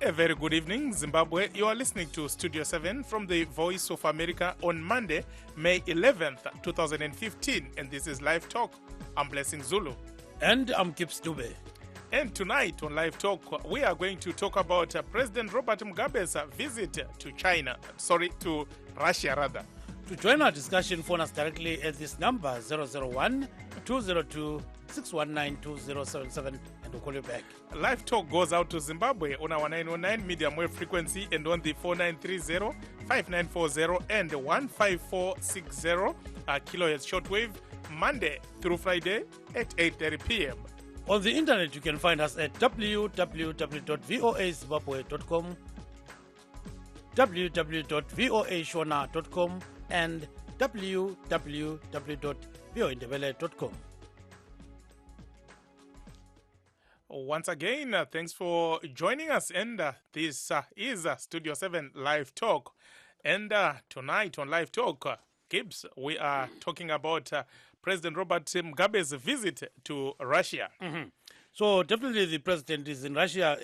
A very good evening, Zimbabwe. You are listening to Studio 7 from the Voice of America on Monday, May 11th, 2015. And this is Live Talk. I'm Blessing Zulu. And I'm Kips Dube. And tonight on Live Talk, we are going to talk about President Robert Mugabe's visit to to Russia rather. To join our discussion, phone us directly at this number 001-202-619-2077 and we'll call you back. Live Talk goes out to Zimbabwe on our 909 medium wave frequency and on the 4930, 5940 and 15460 kilohertz shortwave, Monday through Friday at 8:30 p.m. On the internet, you can find us at www.voazimbabwe.com, www.voashona.com, and www.voindebele.com. Once again, thanks for joining us, and this is Studio 7 Live Talk. And tonight on Live Talk, Gibbs, we are talking about President Robert Mugabe's visit to Russia. Mm-hmm. So definitely the president is in Russia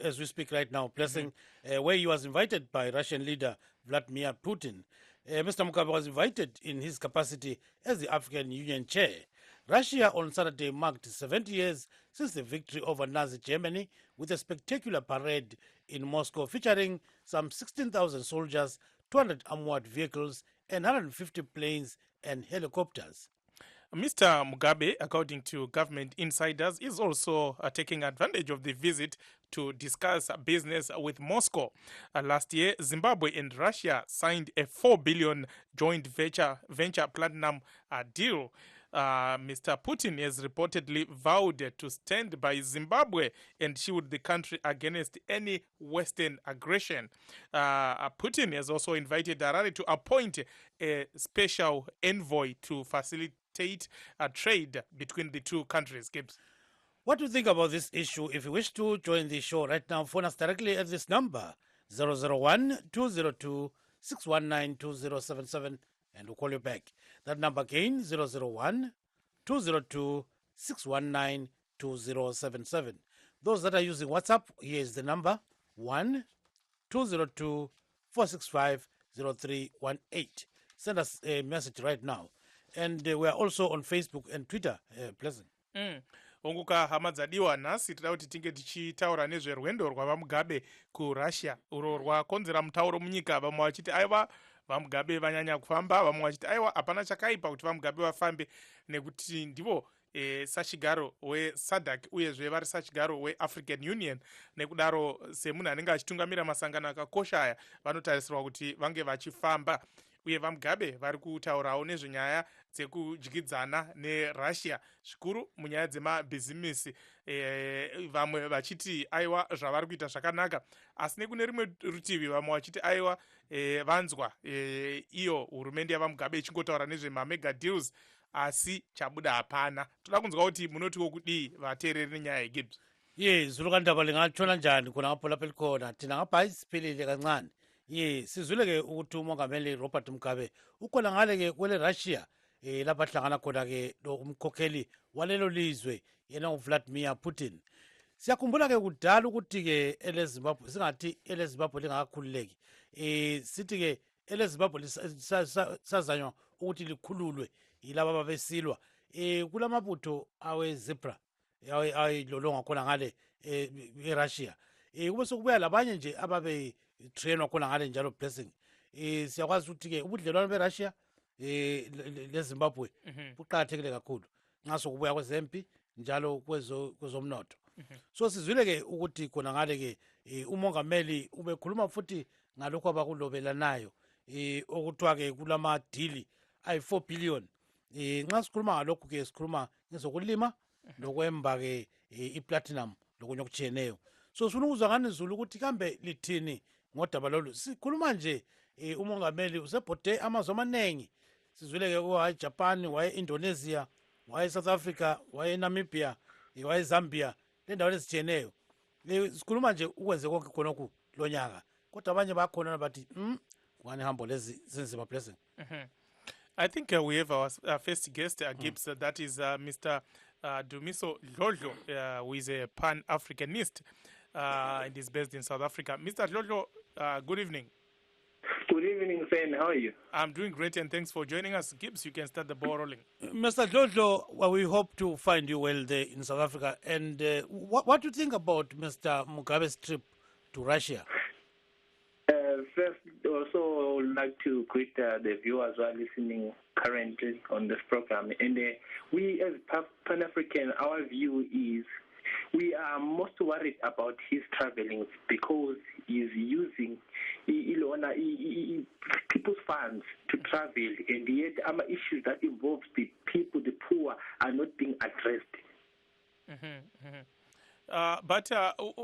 as we speak right now, Blessing, where he was invited by Russian leader Vladimir Putin. Mr. Mugabe was invited in his capacity as the African Union chair. Russia on Saturday marked 70 years since the victory over Nazi Germany with a spectacular parade in Moscow featuring some 16,000 soldiers, 200 armored vehicles, and 150 planes and helicopters. Mr. Mugabe, according to government insiders, is also taking advantage of the visit to discuss business with Moscow. Last year, Zimbabwe and Russia signed a $4 billion joint venture platinum deal. Mr. Putin has reportedly vowed to stand by Zimbabwe and shield the country against any Western aggression. Putin has also invited Harare to appoint a special envoy to facilitate trade between the two countries. Gibbs. What do you think about this issue? If you wish to join the show right now, phone us directly at this number 001-202-619-2077 and we'll call you back. That number again 001-202-619-2077. Those that are using WhatsApp, here is the number 1-202-465-0318. Send us a message right now. And we are also on Facebook and Twitter, Pleasant. Onguka hama dzadiwa nhasi tida kuti tinge tichitaura nezverwendo rwavamugabe kuRussia urwo rwakonzera mutauro munyika. Vamwe vachiti aiwa vamugabe vanyanya kufamba, vamwe vachiti aiwa hapana chakaipa kuti vamugabe vafambe nekuti ndivo sachigaro weSADC uyezve vari sachigaro weAfrican Union. Nekudaro semunhu anenge achitungamira masangano akakosha aya vanotarisirwa kuti vange vachifamba. Uye vamugabe vari kutaurawo nezvenyaya dzekudyidzana neRussia zvikuru munyaya dzemabhizimisi. Vamwe vachiti aiwa zvavari kuita zvakanaka, asi nekune rimwe rutivi vamwe vachiti aiwa vanzwa iyo hurumende yavamugabe ichingotaura nezvemamega deals asi chabuda hapana. Toda kunzwa kuti munotiwo kudii vateereri nenyaya yeGibbs. Zulukandaba lingalitshona njani khona ngapho lapha elikhona thina ngapha isiphelile kancane. Sizwile-ke ukuthi umongameli Robert Mugabe ukhona ngale-ke kwele Russia lapha hlangana khona-ke umkhokheli walelo lizwe yena uVladimir Putin. Siyakhumbula-ke kudala ukuthi-ke eleZimbabwe singathi eleZimbabwe lingakakhululeki. Sithi-ke eleZimbabwe sazanywa ukuthi likhululwe yilaba ababesilwa. Kulamabutho awe-zebra ayilolonga khona ngale eRussia. Kube sokubuya labanye nje ababe trainwa khona ngale njalo Blessing. Siyakwazi ukuthi-ke ubudlelwano beRussia leZimbabwe buqakathekile kakhulu ngaso kubuya kwezempi njalo kwezomnotho. So sizwile-ke ukuthi khona ngale-ke umongameli ubekhuluma futhi ngalokho abakulobelanayo okuthiwa-ke kulamadili ayi-4 billion. Nxa sikhuluma ngalokhu-ke sikhuluma ngezokulima nokwemba-ke iplatinum lokunye okutshiyeneyo. So sifuna ukuzwa ngani Zulu ukuthi kambe lithini ngodaba lolu. Sikhuluma nje umongameli usebhode amazwe amaningi. Sizwile-ke wayeJapan, waye-Indonesia, waye-South Africa, waye-Namibia, waye-Zambia lendawo ezitshiyeneyo. Sikhuluma nje ukwenze konke khonokhu lo nyaka. Kodwa abanye bakhona bathi kungani hambo lezi zinzima Blessing. I think we have our first guest, Gibbs, that is Mr. Dumiso Lodlo, who is a Pan-Africanist. and is based in South Africa. Mr. Dlodlo, good evening. Good evening, Fan. How are you? I'm doing great, and thanks for joining us. Gibbs, you can start the ball rolling. Mr. Jojo, well, we hope to find you well there in South Africa. And what do you think about Mr. Mugabe's trip to Russia? First, also, I would like to greet the viewers who are listening currently on this program. And we, as Pan-African, our view is we are most worried about his traveling because he's using people's funds to travel, and yet our issues that involve the people, the poor, are not being addressed. But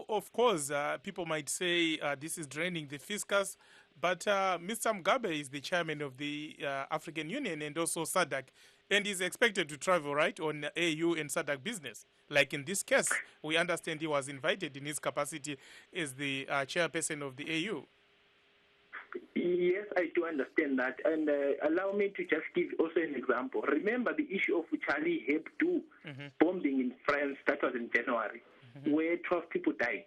of course, people might say this is draining the fiscus, but Mr. Mugabe is the chairman of the African Union and also SADC, and is expected to travel, right, on AU and SADC business. Like in this case, we understand he was invited in his capacity as the chairperson of the AU. Yes, I do understand that. And allow me to just give also an example. Remember the issue of Charlie Hebdo bombing in France, that was in January, where 12 people died.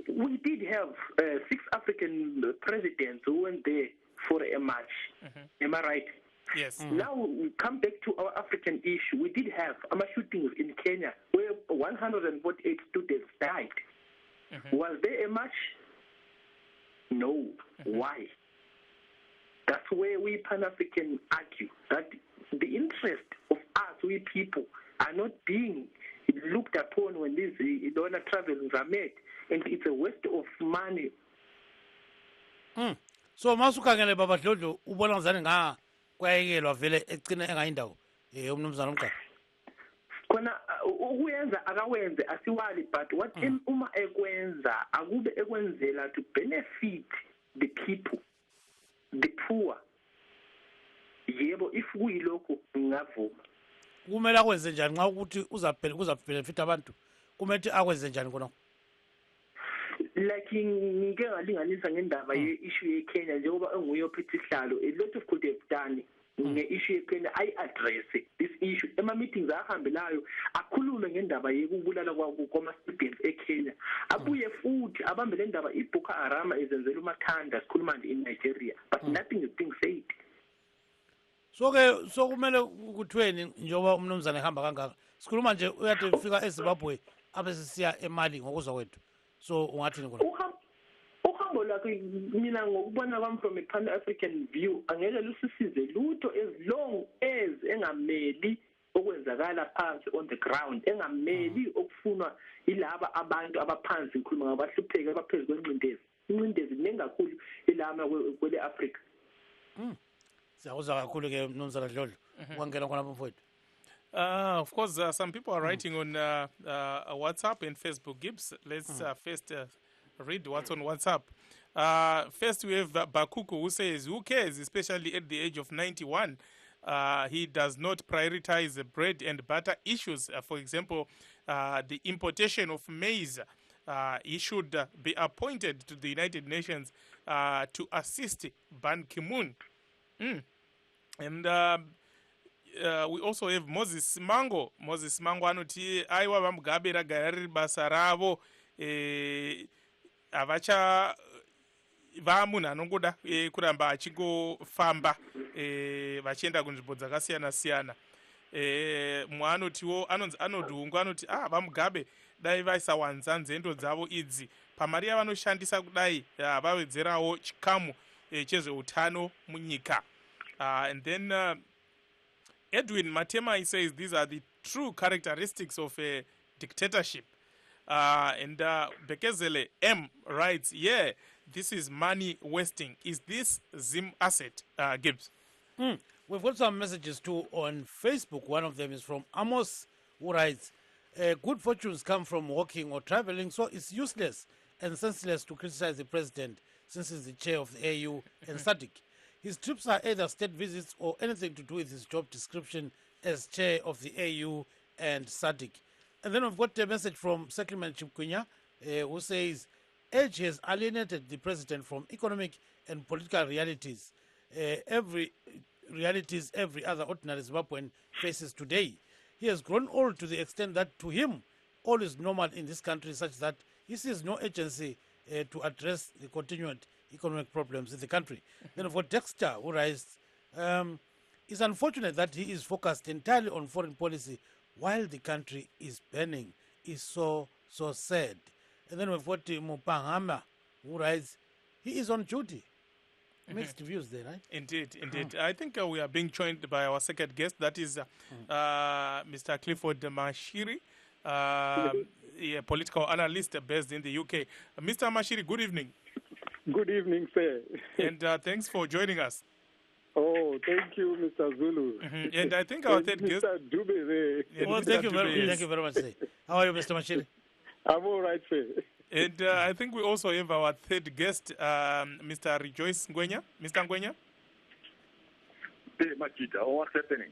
We did have 6 African presidents who went there for a march. Am I right? Yes. Now we come back to our African issue. We did have shootings in Kenya where 148 students died. Was there a march? No. Why? That's where we Pan-African argue that the interest of us, we people, are not being looked upon when these donor travels are made, and it's a waste of money. So masukhangele baba Dlodlo ubona ngazani nga kwayekelwa vele egcina engayindawo umnumzana uMgaba. Khona ukuyenza akawenze asiwali, but what uma ekwenza akube ekwenzela to benefit the people, the poor. Yebo, if kuyilokho ngingavuma. Kumele akwenze njani nxa ukuthi uzabenefit abantu? Kumele akwenze njani khona? Like ngike ngalinganisa ngendaba ye-issue yeKenya njengoba enguye ophethe isihlalo, a lot of could have done nge-issue yeKenya ayi-address this issue ema-meetings ahambelayo, akhulume ngendaba yekubulala kwama-students eKenya, abuye futhi abambe le ndaba iBoko Haram ezenzela umathanda sikhuluma nje in Nigeria, but nothing is being said. So-ke sokumele kuthweni njengoba umnumzane ehamba kangaka, sikhuluma nje uyade fika eZimbabwe abe sisiya eMali ngokuzwa kwethu, so ungathini khona? Uhambo lakhe mina ngokubona kwami from a Pan-African view angeke lusisize lutho as long as engameli okwenzakala phansi on the ground, engameli okufunwa yilaba abantu abaphansi, ngikhuluma ngabahlupheki abaphezu kwencindezi. Incindezi nengakhulu ilama kwele Africa. Siyakuzwa kakhulu ke mnumzana Dlodlo kwangena khona mfowethu. Of course, some people are writing on WhatsApp and Facebook. Gibbs, let's first read what's on WhatsApp. First, we have Bakuku who says, who cares, especially at the age of 91? He does not prioritize the bread and butter issues. For example, the importation of maize. He should be appointed to the United Nations to assist Ban Ki-moon. And we also have Moses Mango. Moses Mango anoti aiwa vamugabe ragara riri basa ravo avacha vamunhu anongoda kuramba achingofamba vachienda kunzvimbo dzakasiyana siyana. Mumwe anotiwo anodhungu anoti vamugabe dai vaisawanza nzendo dzavo idzi pamari yavanoshandisa kudai vawedzerawo chikamu chezveutano munyika. And then Edwin Matema, he says these are the true characteristics of a dictatorship. And Bekezele M writes, yeah, this is money wasting. Is this Zim asset, Gibbs? We've got some messages too on Facebook. One of them is from Amos, who writes, good fortunes come from walking or traveling, so it's useless and senseless to criticize the president since he's the chair of the AU and SADC. His trips are either state visits or anything to do with his job description as chair of the AU and SADC. And then we've got a message from Settlement Chipkunya, who says, age has alienated the president from economic and political realities. Every other ordinary Zimbabwean faces today. He has grown old to the extent that to him, all is normal in this country, such that he sees no agency to address the continued economic problems in the country. Then for Dexter, who writes, it's unfortunate that he is focused entirely on foreign policy while the country is burning. Is so sad. And then we've got Mupahama, who writes, he is on duty. Mixed views there, right? Indeed. I think we are being joined by our second guest, that is Mr. Clifford Mashiri, a political analyst based in the UK. Mr. Mashiri, good evening. Good evening, sir. And thanks for joining us. Oh, thank you, Mr. Zulu. And I think our third guest... Mr. Dube. Well, thank you very much, sir. How are you, Mr. Mashiri? I'm all right, sir. And I think we also have our third guest, Mr. Rejoice Ngwenya. Mr. Ngwenya? Hey, Makita, what's happening?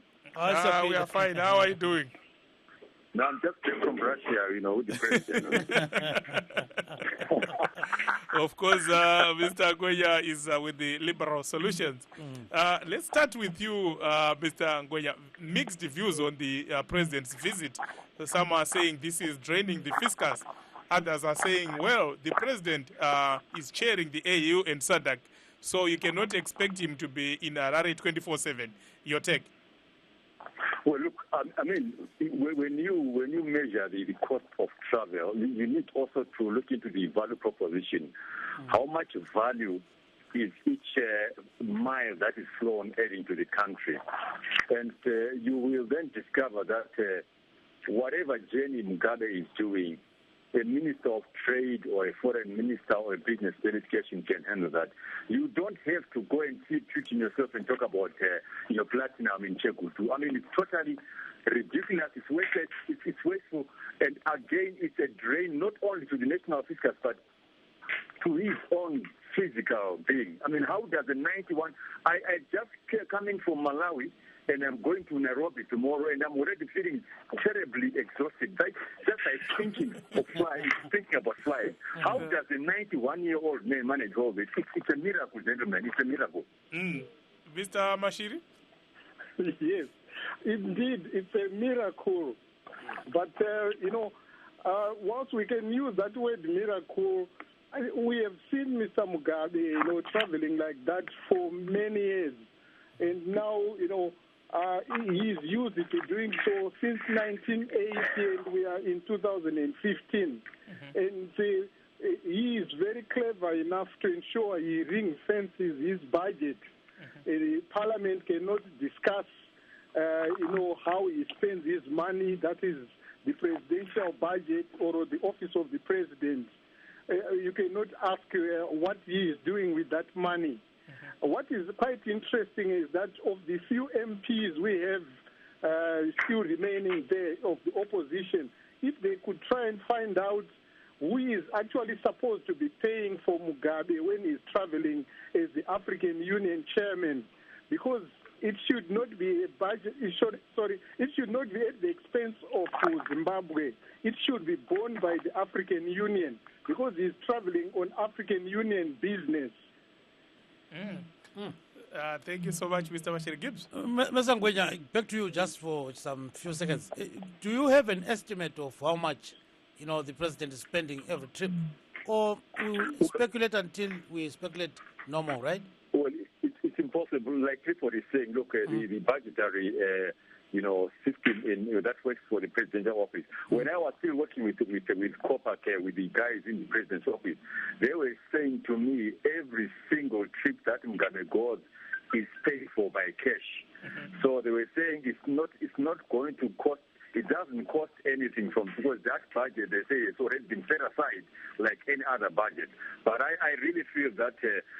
We are fine. How are you doing? No, I'm just came from Russia, with the president. Of course, Mr. Ngwenya is with the Liberal Solutions. Let's start with you, Mr. Ngwenya. Mixed views on the president's visit. Some are saying this is draining the fiscus. Others are saying, well, the president is chairing the AU and SADC, so you cannot expect him to be in Harare 24/7. Your take? Well, look, I mean, when you measure the cost of travel, you need also to look into the value proposition. How much value is each mile that is flown adding to the country? And you will then discover that whatever journey Mugabe is doing, a minister of trade or a foreign minister or a business delegation can handle that. You don't have to go and keep treating yourself and talk about your platinum in Chekutu. I mean, it's totally ridiculous. It's wasteful. And again, it's a drain not only to the national fiscus, but to his own physical being. I mean, how does a 91... I just coming from Malawi, and I'm going to Nairobi tomorrow, and I'm already feeling terribly exhausted. Just like thinking about flying. How does a 91-year-old man manage all this? It's a miracle, gentlemen. It's a miracle. Mr. Mashiri? Yes, indeed, it's a miracle. But, once we can use that word miracle, we have seen Mr. Mugabe, traveling like that for many years. And now, he's used to doing so since 1980, and we are in 2015. And he is very clever enough to ensure he ring-fences his budget. Parliament cannot discuss, how he spends his money. That is the presidential budget or the office of the president. You cannot ask what he is doing with that money. What is quite interesting is that of the few MPs we have still remaining there of the opposition, if they could try and find out who is actually supposed to be paying for Mugabe when he's traveling as the African Union chairman, because it should not be a budget. It should not be at the expense of Zimbabwe. It should be borne by the African Union because he's traveling on African Union business. Thank you so much, Mr. Mashiri. Gibbs. Mr. Ngwenya, back to you just for some few seconds. Do you have an estimate of how much, the president is spending every trip? Or we will speculate until we speculate no more, right? Well, it's impossible. Like Clifford is saying, look, the budgetary system that works for the presidential office. When I was still working with Copac, with the guys in the president's office, they were saying to me every single trip that Mugabe goes is paid for by cash. So they were saying it's not going to cost. It doesn't cost anything because that budget, they say, it's already been set aside like any other budget. But I really feel that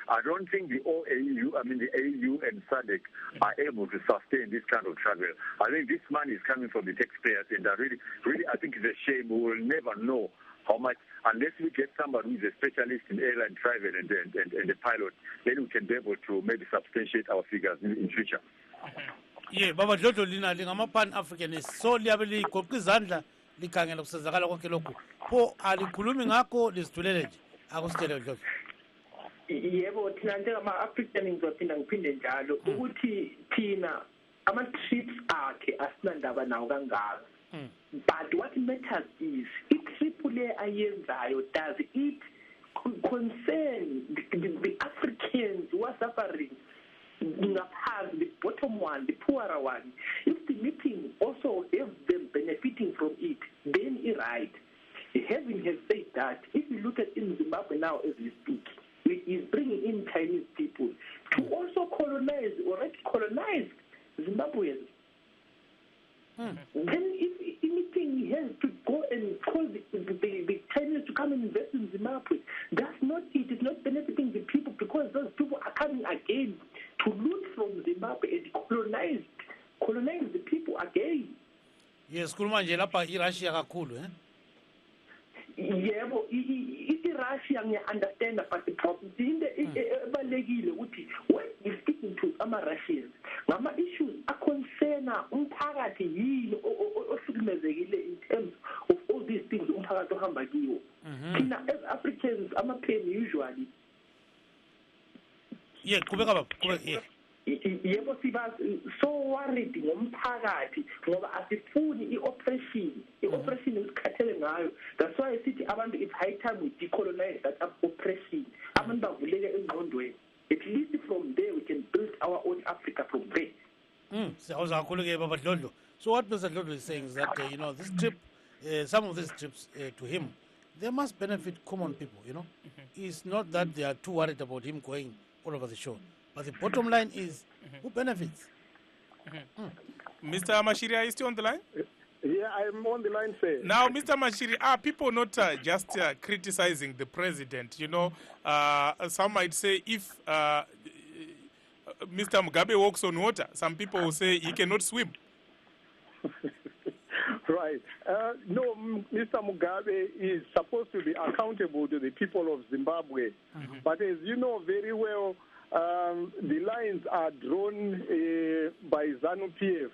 I don't think the AU and SADC are able to sustain this kind of travel. I think this money is coming from the taxpayers, and I really, I think it's a shame. We will never know how much, unless we get somebody who is a specialist in airline travel and the pilot, then we can be able to maybe substantiate our figures in future. Yeah, baba dlodlo lina lingama pan-Africanist, so liyabe ligoqa izandla likhangela kusenzakala konke lokhu. Pho alikhulumi ngakho lizithulele nje. Akusitshele dlodlo. Yebo, thina njengama-African ngizophinda ngiphinde njalo ukuthi thina ama-trips akhe asinandaba nawo kangaka. But what matters is i-trip le ayenzayo, does it concern the Africans who are suffering? The bottom one, the poorer one. If the meeting also has them benefiting from it, then it's right. Having said that, if you look at in Zimbabwe now as we speak, it is bringing in Chinese people to also colonize, already colonized Zimbabweans. Then if anything has to go and cause the Chinese to come and invest in Zimbabwe, that's not it. It's not benefiting the people because those people are coming again to loot from Zimbabwe and colonize the people again. Yes, kuluma nje lapha iRussia kakhulu Yebo, iRussia ngiya-understand, but the problem into ebalekile ukuthi when you speaking to ama-Russians ngama-issues aconcerna umphakathi yini ohlukumezekile in terms of all these things umphakathi ohamba kiwo. Thina as Africans ama-pain usually qhubeka baba, qhubeka. Yebo siba so worried ngomphakathi ngoba asifuni i-oppression esikhathele ngayo. That's why sithi abantu it's high time we decolonize that oppression. Abantu bavuleke engqondweni. At least from there we can build our own Africa from there. Siyawuza kakhulu ke baba Dlodlo. So what Mr. Dlodlo is saying is that this trip, some of these trips to him, they must benefit common people. It's not that they are too worried about him going all over the show. But the bottom line is, who benefits? Mr. Mashiri, are you still on the line? Yeah, I'm on the line, sir. Now, Mr. Mashiri, are people not just criticizing the president? Some might say if Mr. Mugabe walks on water, some people will say he cannot swim. Right. No, Mr. Mugabe is supposed to be accountable to the people of Zimbabwe. But as you know very well, the lines are drawn by ZANU-PF,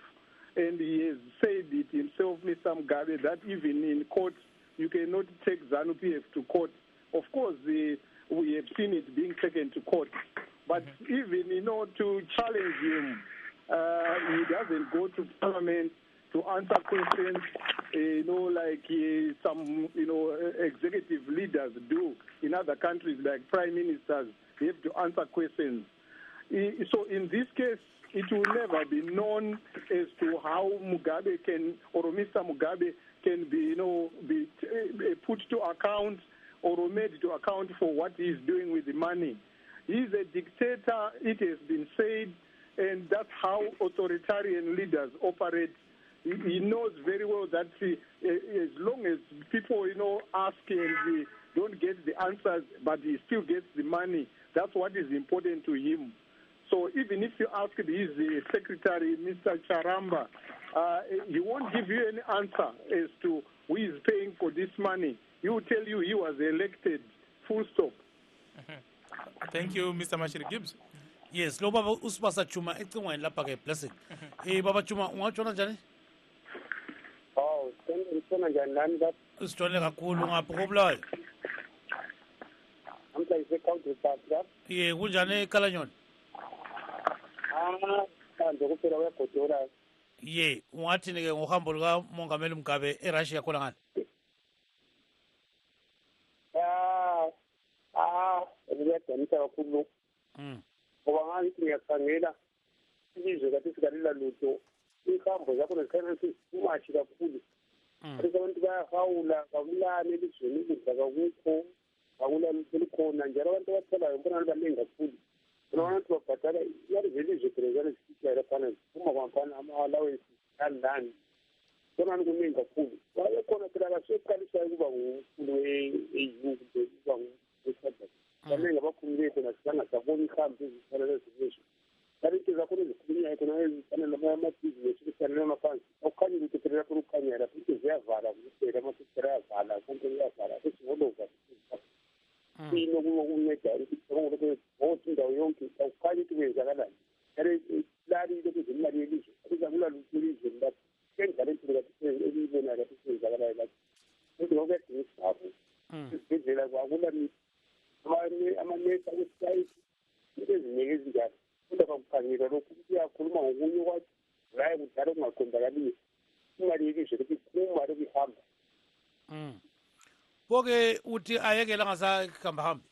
and he has said it himself, Mr. Mugabe, that even in court, you cannot take ZANU-PF to court. Of course, we have seen it being taken to court. But even, to challenge him, he doesn't go to parliament to answer questions, like some, executive leaders do in other countries, like prime ministers. They have to answer questions. So in this case, it will never be known as to how Mugabe can, or Mr. Mugabe can be, be put to account or made to account for what he's doing with the money. He's a dictator, it has been said, and that's how authoritarian leaders operate. He knows very well that as long as people, ask and don't get the answers, but he still gets the money, that's what is important to him. So even if you ask his secretary, Mr. Charamba, he won't give you any answer as to who is paying for this money. He will tell you he was elected, full stop. Thank you, Mr. Mashiri Gibbs. Yes, lo baba usibasa Chuma ecingweni lapha ke blessing. Baba Chuma ungatshona njani? Ngitshona njani nami lapha? Usitshone kakhulu ngapha koBulawayo. Amhla ise-Country Park lapha. Kunjani eKalanyoni? Kanje kuphela kuyagodola. Ungathini ke ngohambo lukaMongameli Mugabe eRussia khona ngani? Kuyadanisa kakhulu. Ngoba ngathi ngiyakhangela ilizwe kade sikalila lutho. Inkambo zakhona zikhanya umashi kakhulu. Abantu bayahawula kakulani elizweni ukudla kakukho kakulani likhona njalo abantu abatholayo mbona baningi kakhulu. Abantu babhadala yalivele phezana sisikela phana uma kwamfana ama-allowance kanjani bona kuningi kakhulu. Bayekhona phela kaseqalisayo ukuba ngumkhulu eyuku ukuba ngumkhulu. Baningi abakhulu bethu nasibanga sabona ihambo ezifana lezo. Kanti zakhona ezikhulunywayo khona ezifanele namabhizinesi kufanele amaphansi okukhanya ukuthi phela lapho ukukhanyela futhi ziyavala kuphela amasisitera ayavala konke kuyavala futhi ngolova inokunceda ukuthi bonke indawo yonke akukhanya ukuthi kwenzakalani lali lokhu zemali yelizwe kuzakula lutho elizweni lapho kenzala impilo kathi elibona kathi kwenzakalayo lapho futhi ngokuyadingisa lapho izibhedlela kwakula amanesi akusayiti into eziningi ezinjalo kodwa bakukhangela lokhu kuyakhuluma ngokunye kwathi hayi kudala kungaqondakaliyo imali yelizwe lokhu ikhuma lokhu ihamba. Poke uthi ayekela ngasahamba hambi.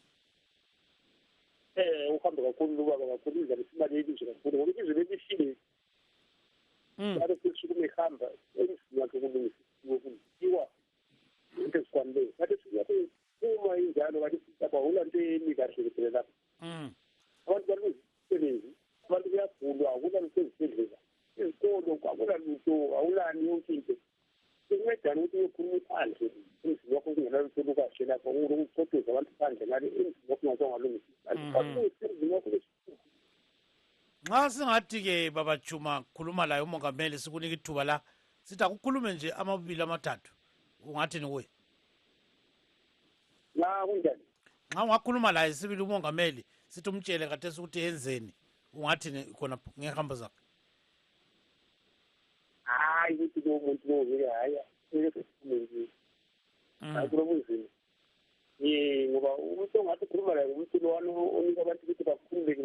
Uhambe kakhulu ubaba kakhulu izabe simali yelizwe kakhulu ngoba ilizwe lelishile. Ngabe sisukume ihamba emzini wakhe kulungisiwa into ezikwanileyo. Ngabe siyabe uma injalo ngabe siyabawula into eni kahle kuphela lapha. Abantu balungisebenzi, abantu kuyagulwa, akula lutho ezibhedlela. Izikolo akula lutho, awulani yonke into. Kuncedana ukuthi uyokhuluma phandle emzini wakho kungena lutho lukahle lapho ukucothoza abantu phandle ngale emzini wakho ungazongalungisi. Nxa singathi-ke Baba Chuma khuluma laye umongameli sikunika ithuba la sithi akukhulume nje amabili amathathu ungathini kuye? Kunjani? Nxa ungakhuluma laye sibili umongameli sithi umtshele kathesi ukuthi yenzeni ungathini khona ngehambo zakhe? Hayi ukuthi lo muntu lo haya akulo munzima ngoba umuntu ongathi ukhuluma laye umuntu lowani onika abantu ukuthi bakhululeke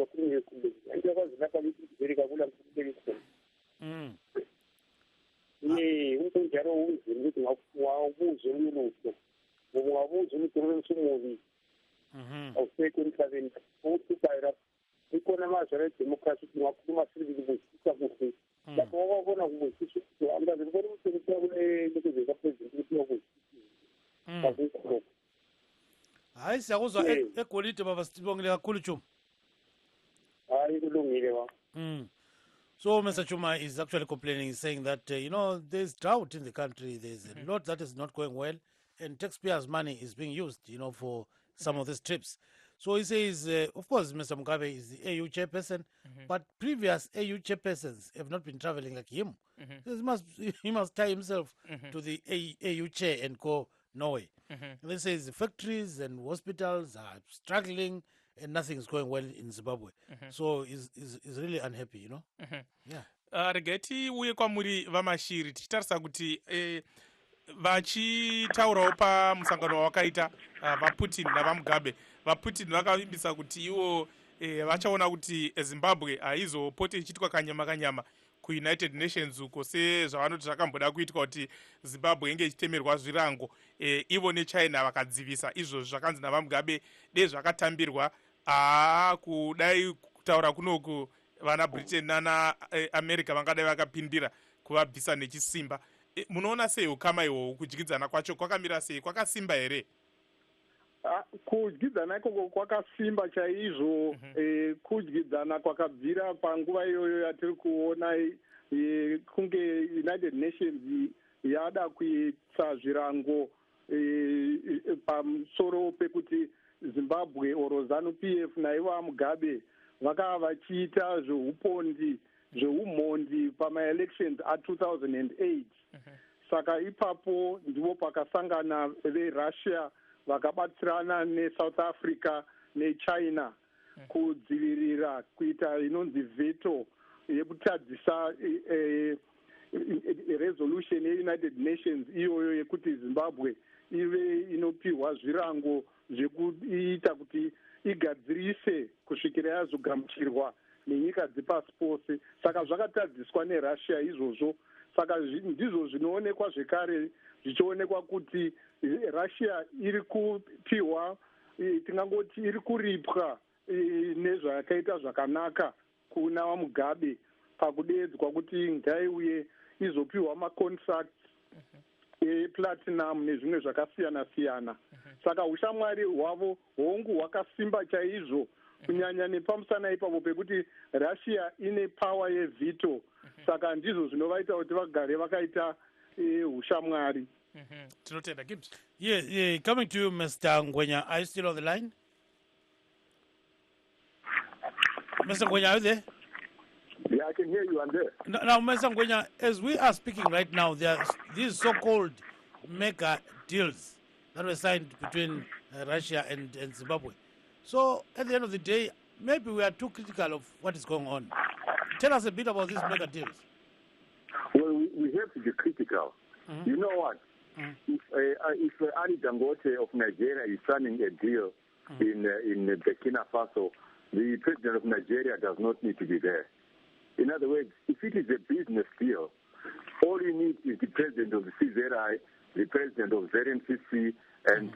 anto yakwazi lapha vele kakula mkhululeke khona umuntu onjalo unzima ukuthi ngawubuze umlutho ngoba ungabuza ukuthi umsumubi awusekho emhlabeni ukuhluphayo lapho ikhona amazwe aledemokhrasi ukuthi ungakhuluma sibili kuzwisisa kuhle lapho wabona kubuzisisa ukuthi angaze kubona umsebenzi wakulekuzeka phezulu ukuthi uyakuzwisisa. Hayi siyakuzwa egolide baba sibongile kakhulu Chuma. Hayi kulungile ba. So Mr. Chuma is actually complaining, saying that there's drought in the country, there's a lot that is not going well, and taxpayers' money is being used, for some of these trips. So he says, of course, Mr. Mugabe is the AU chairperson, but previous AU chairpersons have not been traveling like him. He must tie himself to the AU chair and go Norway. And they say the factories and hospitals are struggling and nothing is going well in Zimbabwe. So he's really unhappy, Yeah. Regeti uye kwamuri vamashiri tichitarisa kuti vachitaurawo pamusangano wakaita vaputin navamugabe. VaPutin vakavimbisa kuti ivo vachaona kuti Zimbabwe haizopote ichiitwa kanyama kuUnited Nations uko sezvavanoti zvakambonda kuitwa kuti Zimbabwe inge ichitemerwa zvirango. Ivo neChina vakadzivisa izvozvo zvakanzi navamugabe dei zvakatambirwa kudai kutaura kunoku vana Britain nana America vangadai vakapindira kuvabvisa nechisimba. Munoona sei ukama ihwohwo kudyidzana kwacho kwakamira sei, kwakasimba here? Kudyidzana ikoko kwakasimba chaizvo. Kudyidzana kwakabvira panguva iyoyo yatiri kuona kunge United Nations yada kuisa zvirango pamusoro pekuti Zimbabwe oro ZANU-PF naivo Mugabe vakava vachiita zveumhondi pamaelections a2008. Saka ipapo ndipo pakasangana veRussia vakabatsirana neSouth Africa neChina kudzivirira kuita inonzi veto yekutadzisa resolution yeUnited Nations iyoyo yekuti Zimbabwe ive inopiwa zvirango zvekuita kuti igadzirise kusvikira yazogamuchirwa nenyika dzepasi pose. Saka zvakatadziswa neRussia izvozvo. Saka ndizvo zvinoonekwa zvekare zvichionekwa kuti Russia iri kupiwa tingangoti iri kuripwa nezvakaita zvakanaka kuna Mugabe pakudeedzwa kuti ngaiuye izopiwa macontracts eplatinum nezvimwe zvakasiyana siyana. Saka ushamwari hwavo hongu hwakasimba chaizvo kunyanya nepamusana ipapo pekuti Russia ine power yeveto. Saka ndizvo zvinovaita kuti vagare vakaita ushamwari. Tinotenda Gibbs. Yeah, coming to you, Mr. Ngwenya. Are you still on the line? Mr. Ngwenya, are you there? Yeah, I can hear you. I'm there. Now, Mr. Ngwenya, as we are speaking right now, there are these so-called mega deals that were signed between Russia and Zimbabwe. So, at the end of the day, maybe we are too critical of what is going on. Tell us a bit about these mega deals. Well, we have to be critical. You know what? If Ali Dangote of Nigeria is signing a deal in Burkina Faso, the president of Nigeria does not need to be there. In other words, if it is a business deal, all you need is the president of the CZI the president of ZNCC, and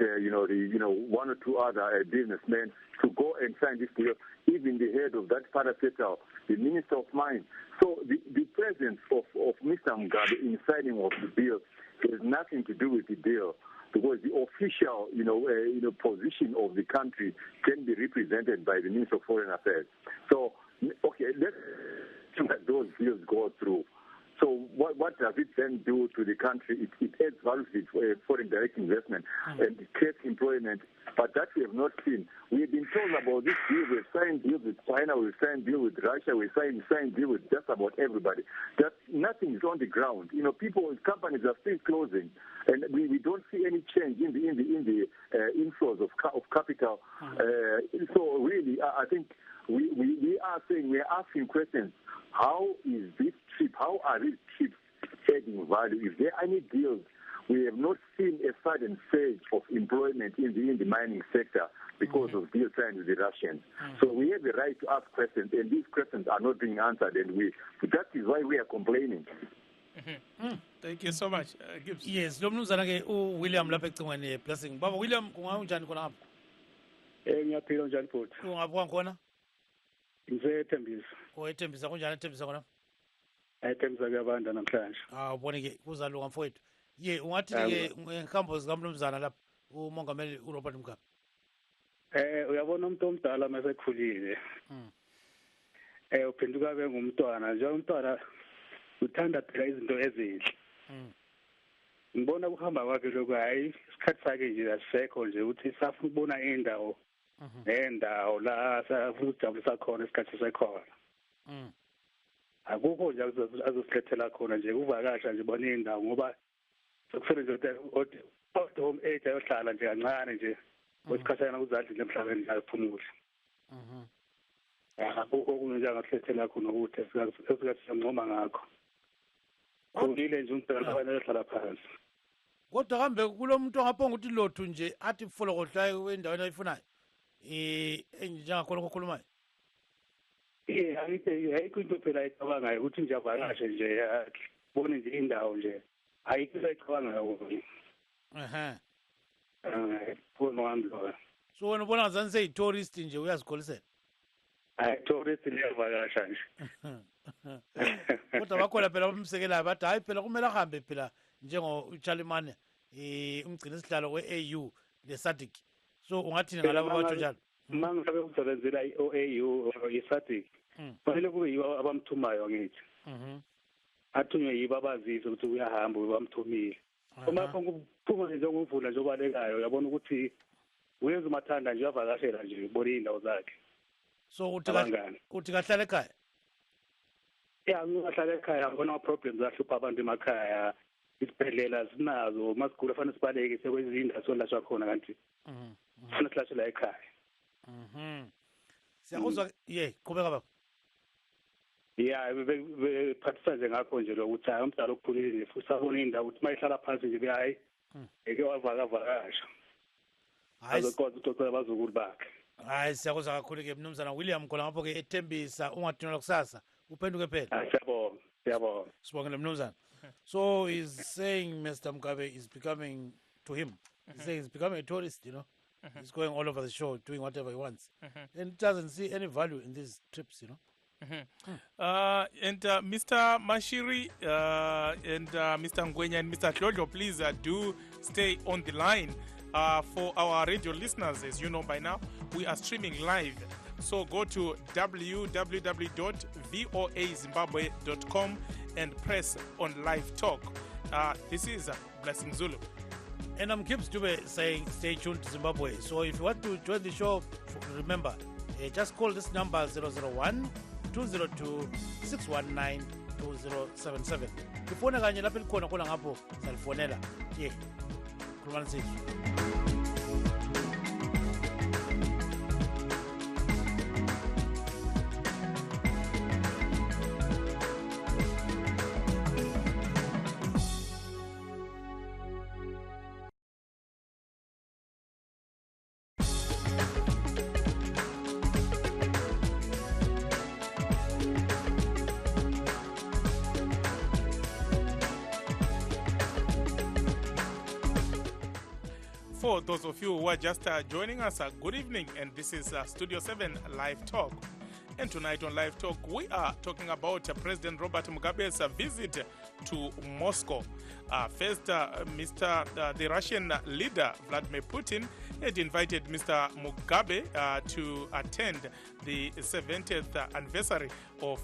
one or two other businessmen to go and sign this deal. Even the head of that parastatal, the Minister of Mines. So the presence of Mr. Mugabe in signing of the deal has nothing to do with the deal, because the official position of the country can be represented by the Minister of Foreign Affairs. So okay, let's let those deals go through. So what does it then do to the country? It adds value to foreign direct investment and it creates employment. But that we have not seen. We have been told about this deal. We've signed deals with China. We've signed deals with Russia. We've signed deals with just about everybody. That nothing is on the ground. Companies are still closing, and we don't see any change in the inflows of capital. So really, I think we are asking questions. How is this trip? How are these trips adding value? Is there any deals? We have not seen a sudden surge of employment in the mining sector because of deals signed with the Russians. So we have the right to ask questions, and these questions are not being answered, and that is why we are complaining. Thank you so much, Gibbs. Yes, lo mnumzana ke uWilliam lapha ecingweni blessing. Baba William, kunganjani khona ngapha? Ngiyaphila njani futhi? Ungaphi khona? Ngisethembisa. Ethembisa kunjani ethembisa khona? Ethembisa kuyabanda namhlanje. Ubone ke kuzalunga mfowethu. Ungathi ke ngehambo zikamnumzana lapha umongameli uRobert Mugabe. Uyabona umuntu omdala masekhulile. Uphenduka ke ngumntwana. Nje umntwana uthanda phela izinto ezinhle. Ngibona kuhamba kwakhe lokho hayi isikhathi sakhe nje asisekho nje uthi safuna ukubona indawo. Nendawo la safuna ukujabulisa khona isikhathi sekhona. Akukho nje azosilethela khona nje uvakasha nje bona indawo ngoba sokusebenza home age ayohlala nje kancane nje wesikhathana uzadlile emhlabeni ayaphumula. Akukho okunye angasilethela khona ukuthi esikathi siyancoma ngakho. Kulile nje umuntu labantu ehlala phansi. Kodwa kambe kulomuntu ongaphonga ukuthi lothu nje athi folokohlayo endaweni ayifunayo. Njengakhona okukhulumayo. Ayikho into phela ayicabangayo ukuthi nje avakashe nje bone nje indawo nje ayikho ayicabangayo. Phone wami lo. So wena ubona ngazani seyi-tourist nje uyazikholisela? Tourist liyavakasha nje. Kodwa bakhona phela abamsekelayo bathi hayi phela kumele ahambe phela njengoChalimane umgcini isihlalo we-AU le-SADC. So ungathini ngalabo batho njalo? Mangabe usebenzela i-OAU or i-SADC fanele kube yibo abamthumayo ngithi. Athunywe yibo abazise ukuthi uyahamba bamthumile. Uma kuphuma nje ngomvula nje obalekayo uyabona ukuthi uyenza umathanda nje uyavakashela nje ubona indawo zakhe. So uthi kahlala ekhaya? Ngingahlala ekhaya ngibona ama-problems ahlupha abantu emakhaya. Isibhedlela sinazo masigula fanele sibaleke sekwezindawo solashwa khona kanti fanele silashela ekhaya. Siyakuzwa qhubeka baba. Bephathisa nje ngakho nje lokuthi hayi umdala okuphulile futhi sabona indawo ukuthi mayihlala phansi nje hayi eke wavakasha. Azokwazi ukuxoxela abazukulu bakhe. Hayi siyakuzwa kakhulu ke mnumzana William khona ngapho ke ethembisa ungathunela kusasa uphenduke phela. Siyabonga. Sibongela mnumzana. So he's saying Mr. Mugabe is becoming, to him, he's saying he's becoming a tourist, He's going all over the show, doing whatever he wants. And doesn't see any value in these trips, And Mr. Mashiri and Mr. Ngwenya and Mr. Hlodlo, please do stay on the line. For our radio listeners, as you know by now, we are streaming live. So go to www.voazimbabwe.com and press on LiveTalk. This is Blessing Zulu. And I'm Gibbs Dube saying stay tuned to Zimbabwe. So if you want to join the show, remember, just call this number 001-202-619-2077. Ifona kanye lapho likhona khona ngapho salifonela. Khulumani sisi. For those of you who are just joining us, good evening, and this is Studio 7 Live Talk. And tonight on Live Talk, we are talking about President Robert Mugabe's visit to Moscow. First, the Russian leader, Vladimir Putin, had invited Mr. Mugabe to attend the 70th anniversary of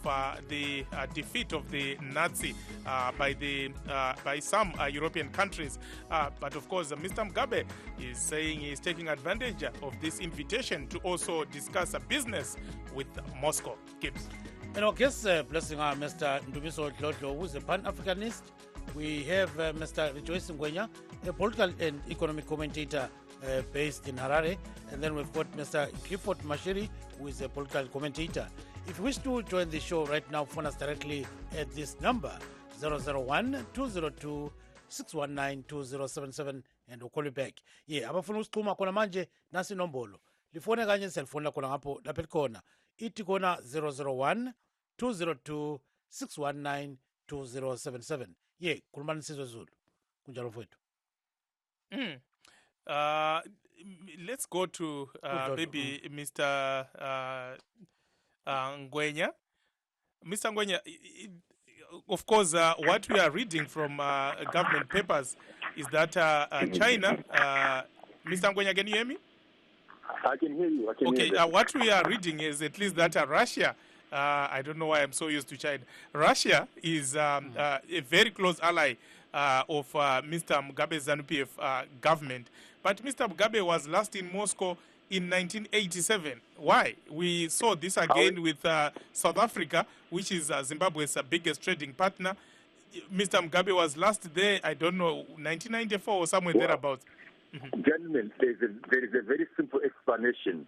the defeat of the Nazi by some European countries. But of course, Mr. Mugabe is saying he's taking advantage of this invitation to also discuss business with Moscow. Gibbs. And our guest blessing our Mr. Ndumiso Dlodlo, who is a Pan-Africanist. We have Mr. Rejoice Ngwenya, a political and economic commentator based in Harare. And then we've got Mr. Clifford Mashiri, who is a political commentator. If you wish to join the show right now, phone us directly at this number, 001-202-619-2077, and we'll call you back. Yeah, abafuna usichuma khona manje nasi nombolo. Lifone kanye cellphone la khona ngapho lapha likhona. Ithi khona 001-202-619-2077. Yeah, khulumani sizwe Zulu. Kunjalo mfowethu. Let's go to maybe Mr. Ngwenya. Mr. Ngwenya, of course, what we are reading from government papers is that China, Mr. Ngwenya, can you hear me? I can hear you. Okay, what we are reading is at least that Russia, I don't know why I'm so used to China. Russia is a very close ally of Mr. Mugabe's ZANU-PF government. But Mr. Mugabe was last in Moscow in 1987. Why? We saw this again with South Africa, which is Zimbabwe's biggest trading partner. Mr. Mugabe was last there, I don't know, 1994 or somewhere thereabouts. Gentlemen, there is a very simple explanation.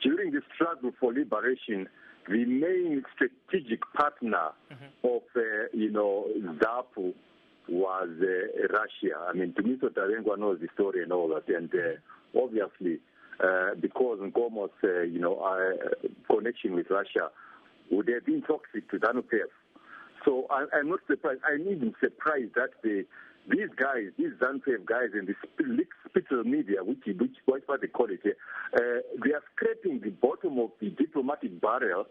During the struggle for liberation, the main strategic partner of, ZAPU was Russia. I mean, Tumiso Tarengwa knows the story and all that. And obviously, because Nkomo's, connection with Russia would have been toxic to ZANU-PF. So I'm not surprised. I'm even surprised that these guys, these ZANU-PF guys in the spittle media, which what they call it here, they are scraping the bottom of the diplomatic barrel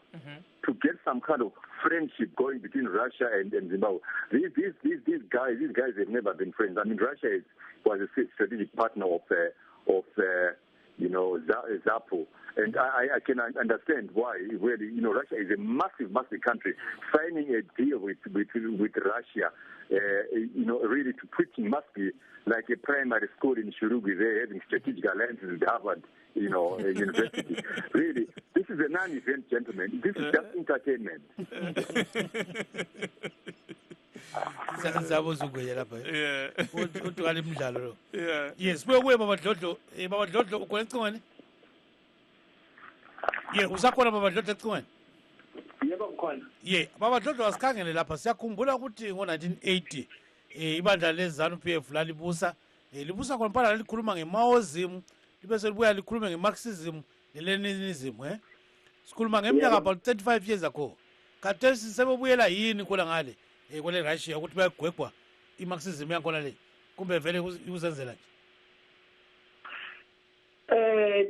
to get some kind of friendship going between Russia and Zimbabwe. These guys have never been friends. I mean, Russia was a strategic partner of ZAPU. And I can understand why, really, Russia is a massive, massive country. Signing a deal with Russia, really to Putin must be like a primary school in Shurugi there having strategic alliances with Harvard, university. Really, this is a non-event, gentlemen. This is just entertainment. Yes, we're Baba Dlodlo. Baba Dlodlo, ukhona ecingweni? Yeah, usakhona Baba Dlodlo ecingweni? Yebo ngikhona. Yeah, Baba Dlodlo asikhangele lapha siyakhumbula ukuthi ngo1980 ibandla leZANU-PF lalibusa libusa khona phela likhuluma ngeMaoism libese libuya likhuluma ngeMarxism neLeninism sikhuluma ngeminyaka about 35 years ago. Khathesi sebebuyela yini khona ngale kwele Russia ukuthi bayagwegwa iMarxism yakhona le kumbe vele uzenzela nje?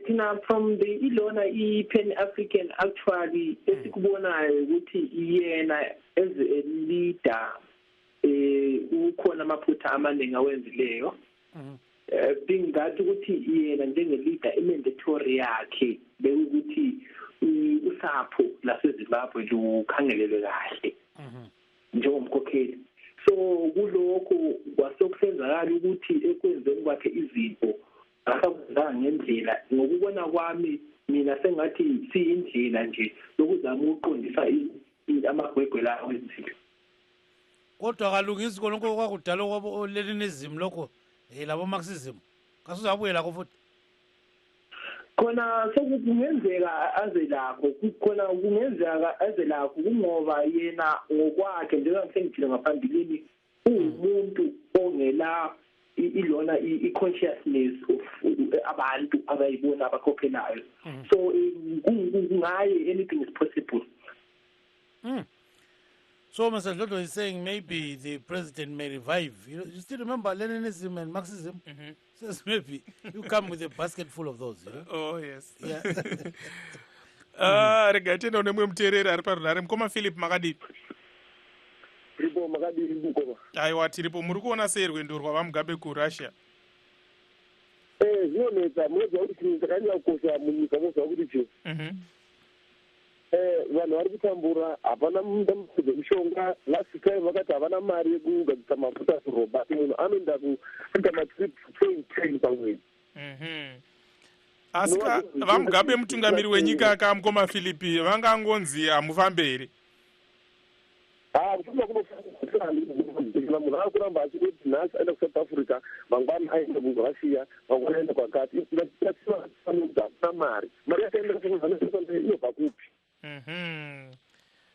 Tina from the ilona i-Pan-African actually esikubonayo ukuthi yena as a leader ukhona amaphutha amaningi awenzileyo being that ukuthi yena njenge-leader imandatory yakhe bekuthi usapho laseZimbabwe lukhangelelwe kahle njengomkhokheli. So kulokho kwasokusenzakala ukuthi ekwenzeni kwakhe izinto akakwenzanga ngendlela. Ngokubona kwami mina sengathi siyindlela nje yokuzama ukuqondisa amagwegwe lawo wenziwe. Kodwa kalungisi konke okwakudala okwabo-Leninism lokho labo Marxism kasuzabuye lakho futhi khona sekungenzeka aze lakho khona kungenzeka aze lakho kungoba yena ngokwakhe njengokusengithile ngaphambilini umuntu ongela ilona i-consciousness of abantu abayibona abakhokhelayo. So kungaye anything is possible. So Mr. Dlodlo is saying maybe the president may revive. You still remember Leninism and Marxism? Says maybe you come with a basket full of those, you know? Oh, yes. Yeah. Rega tenda nemwe muteereri ari parunhare. Mukoma Philip makadii? Ripo makadii mukoma. Aiwa, tiripo. Muri kuona sei rwendo rwavamugabe kuRussia? Zvinonetsa munodza kuti takanyanya kukosha munyika mozva kuti chii. Vanhu vari kutambura, hapana mudambudziko dzemishonga. Last time vakati havana mari yekugadzisa mafuta kuroba, asi munhu anoenda kuita matrip train pamwedzi. Asi vamugabe mutungamiri wenyika kamukoma Philipi vangangonzi hamufambe here? Kufamba kunofamba munhu akuramba achiti nhasi aenda kuSouth Africa, mangwana aenda kuRussia, mangwana aenda kwakati. Hakuna mari yakaenda inobva kupi?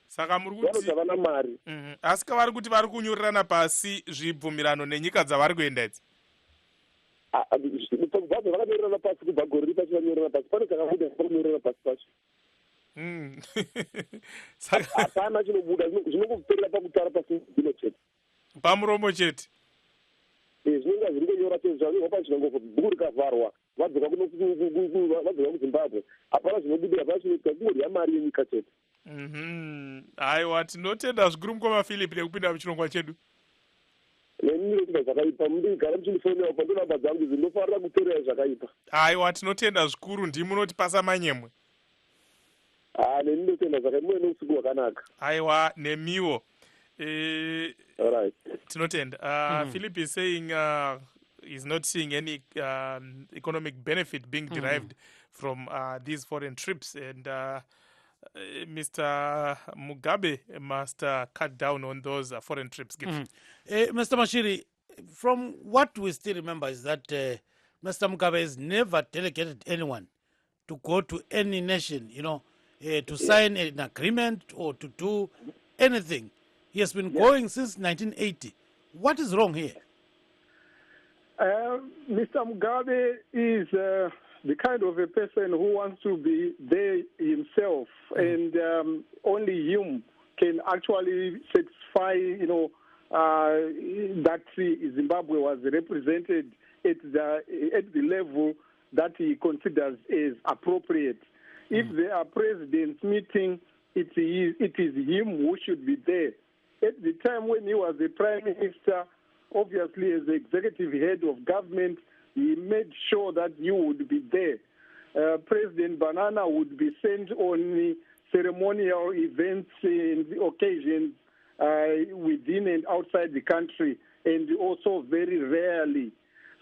Saka muri kuti havana mari. Asi kavari kuti vari kunyorerana pasi zvibvumirano nenyika dzavari kuenda idzi? Bhazi vakanyorerana pasi kubva gore ripacho vanyorerana pasi. Pane chakabuda vakanyorerana pasi pacho. Hapana chinobuda, zvinongoperera pakutaura pasi zvino chete. Pamuromo chete. Zvinonga zviri kunyora chete zvanyorwa pachinongo bhuku rikavharwa. Vadzoka kuZimbabwe. Hapana zvinobudira pachinoita kungorya mari yenyika chete. Aiwa, tinotenda zvikuru mukoma Philip nekupinda muchirongwa chedu. Nendinoita zvakaipa, mundigara muchindifonera pa ndonamba dzangu dzinofanira kuteerera zvakaipa. Aiwa, tinotenda zvikuru, ndimunoti pasamanyemwe. Nendinotenda zvakaipa, muve neusiku hwakanaka. Aiwa, nemiwo. Alright. Tinotenda. Philip is saying he's not seeing any economic benefit being derived from these foreign trips, and Mr. Mugabe must cut down on those foreign trips. Mr. Mashiri, from what we still remember is that Mr. Mugabe has never delegated anyone to go to any nation, you know, to sign an agreement or to do anything. He has been going since 1980. What is wrong here? Mr. Mugabe is the kind of a person who wants to be there himself, and only him can actually satisfy, you know, that Zimbabwe was represented at the level that he considers is appropriate. If there are presidents meeting, it is him who should be there. At the time when he was the prime minister, obviously as the executive head of government, he made sure that you would be there. President Banana would be sent on ceremonial events and occasions within and outside the country, and also very rarely.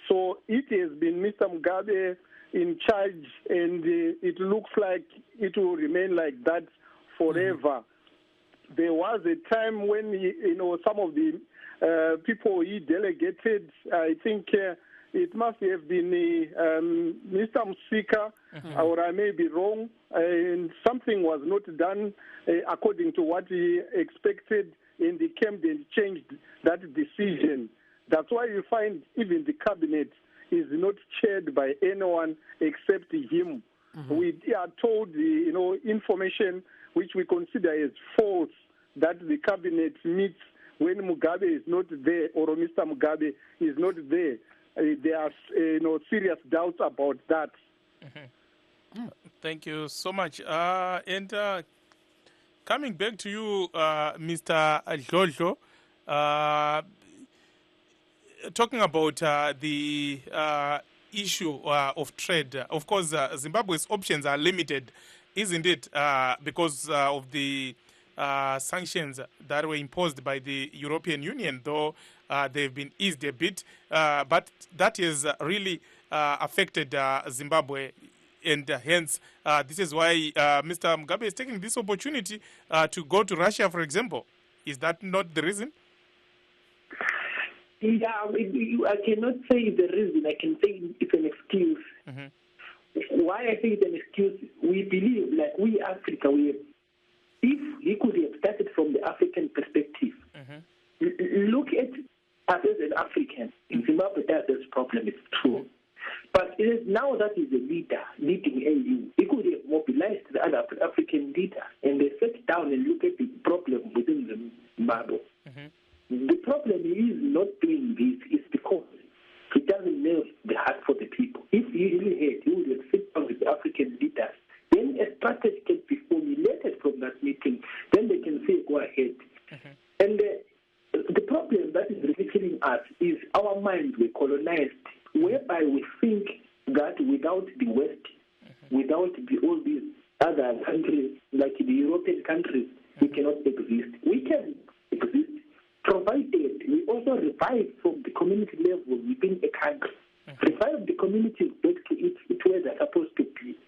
So it has been Mr. Mugabe in charge, and it looks like it will remain like that forever. There was a time when some of the people he delegated, I think it must have been Mr. Musika, or I may be wrong, and something was not done according to what he expected, and he came and changed that decision. That's why you find even the cabinet is not chaired by anyone except him. We are told information which we consider as false, that the cabinet meets when Mugabe is not there or Mr. Mugabe is not there. There are serious doubts about that. Thank you so much. And coming back to you, Mr. Dlodlo, talking about the issue of trade. Of course, Zimbabwe's options are limited, isn't it? Because of the sanctions that were imposed by the European Union, though they've been eased a bit. But that has really affected Zimbabwe. And hence, this is why Mr. Mugabe is taking this opportunity to go to Russia, for example. Is that not the reason? Yeah, I cannot say the reason. I can say it's an excuse. Why I say it's an excuse, we believe, like we Africa, if he could have started from the African perspective, look at us as an African. In Zimbabwe, there's this problem, it's true. But it is now that he's a leader, leading AU, he could have mobilized the other African leaders and they sat down and look at the problem within Zimbabwe. The problem he is not doing this is because he doesn't know the heart he really had, he would have sit down with the African leaders. Then a strategy can be formulated from that meeting. Then they can say, go ahead. And the problem that is really killing us is our minds were colonized, whereby we think that without the West, without all these other countries, like the European countries, we cannot exist. We can exist, provided we also revive from the community level within a country. Revive the communities back to it where they're supposed to be.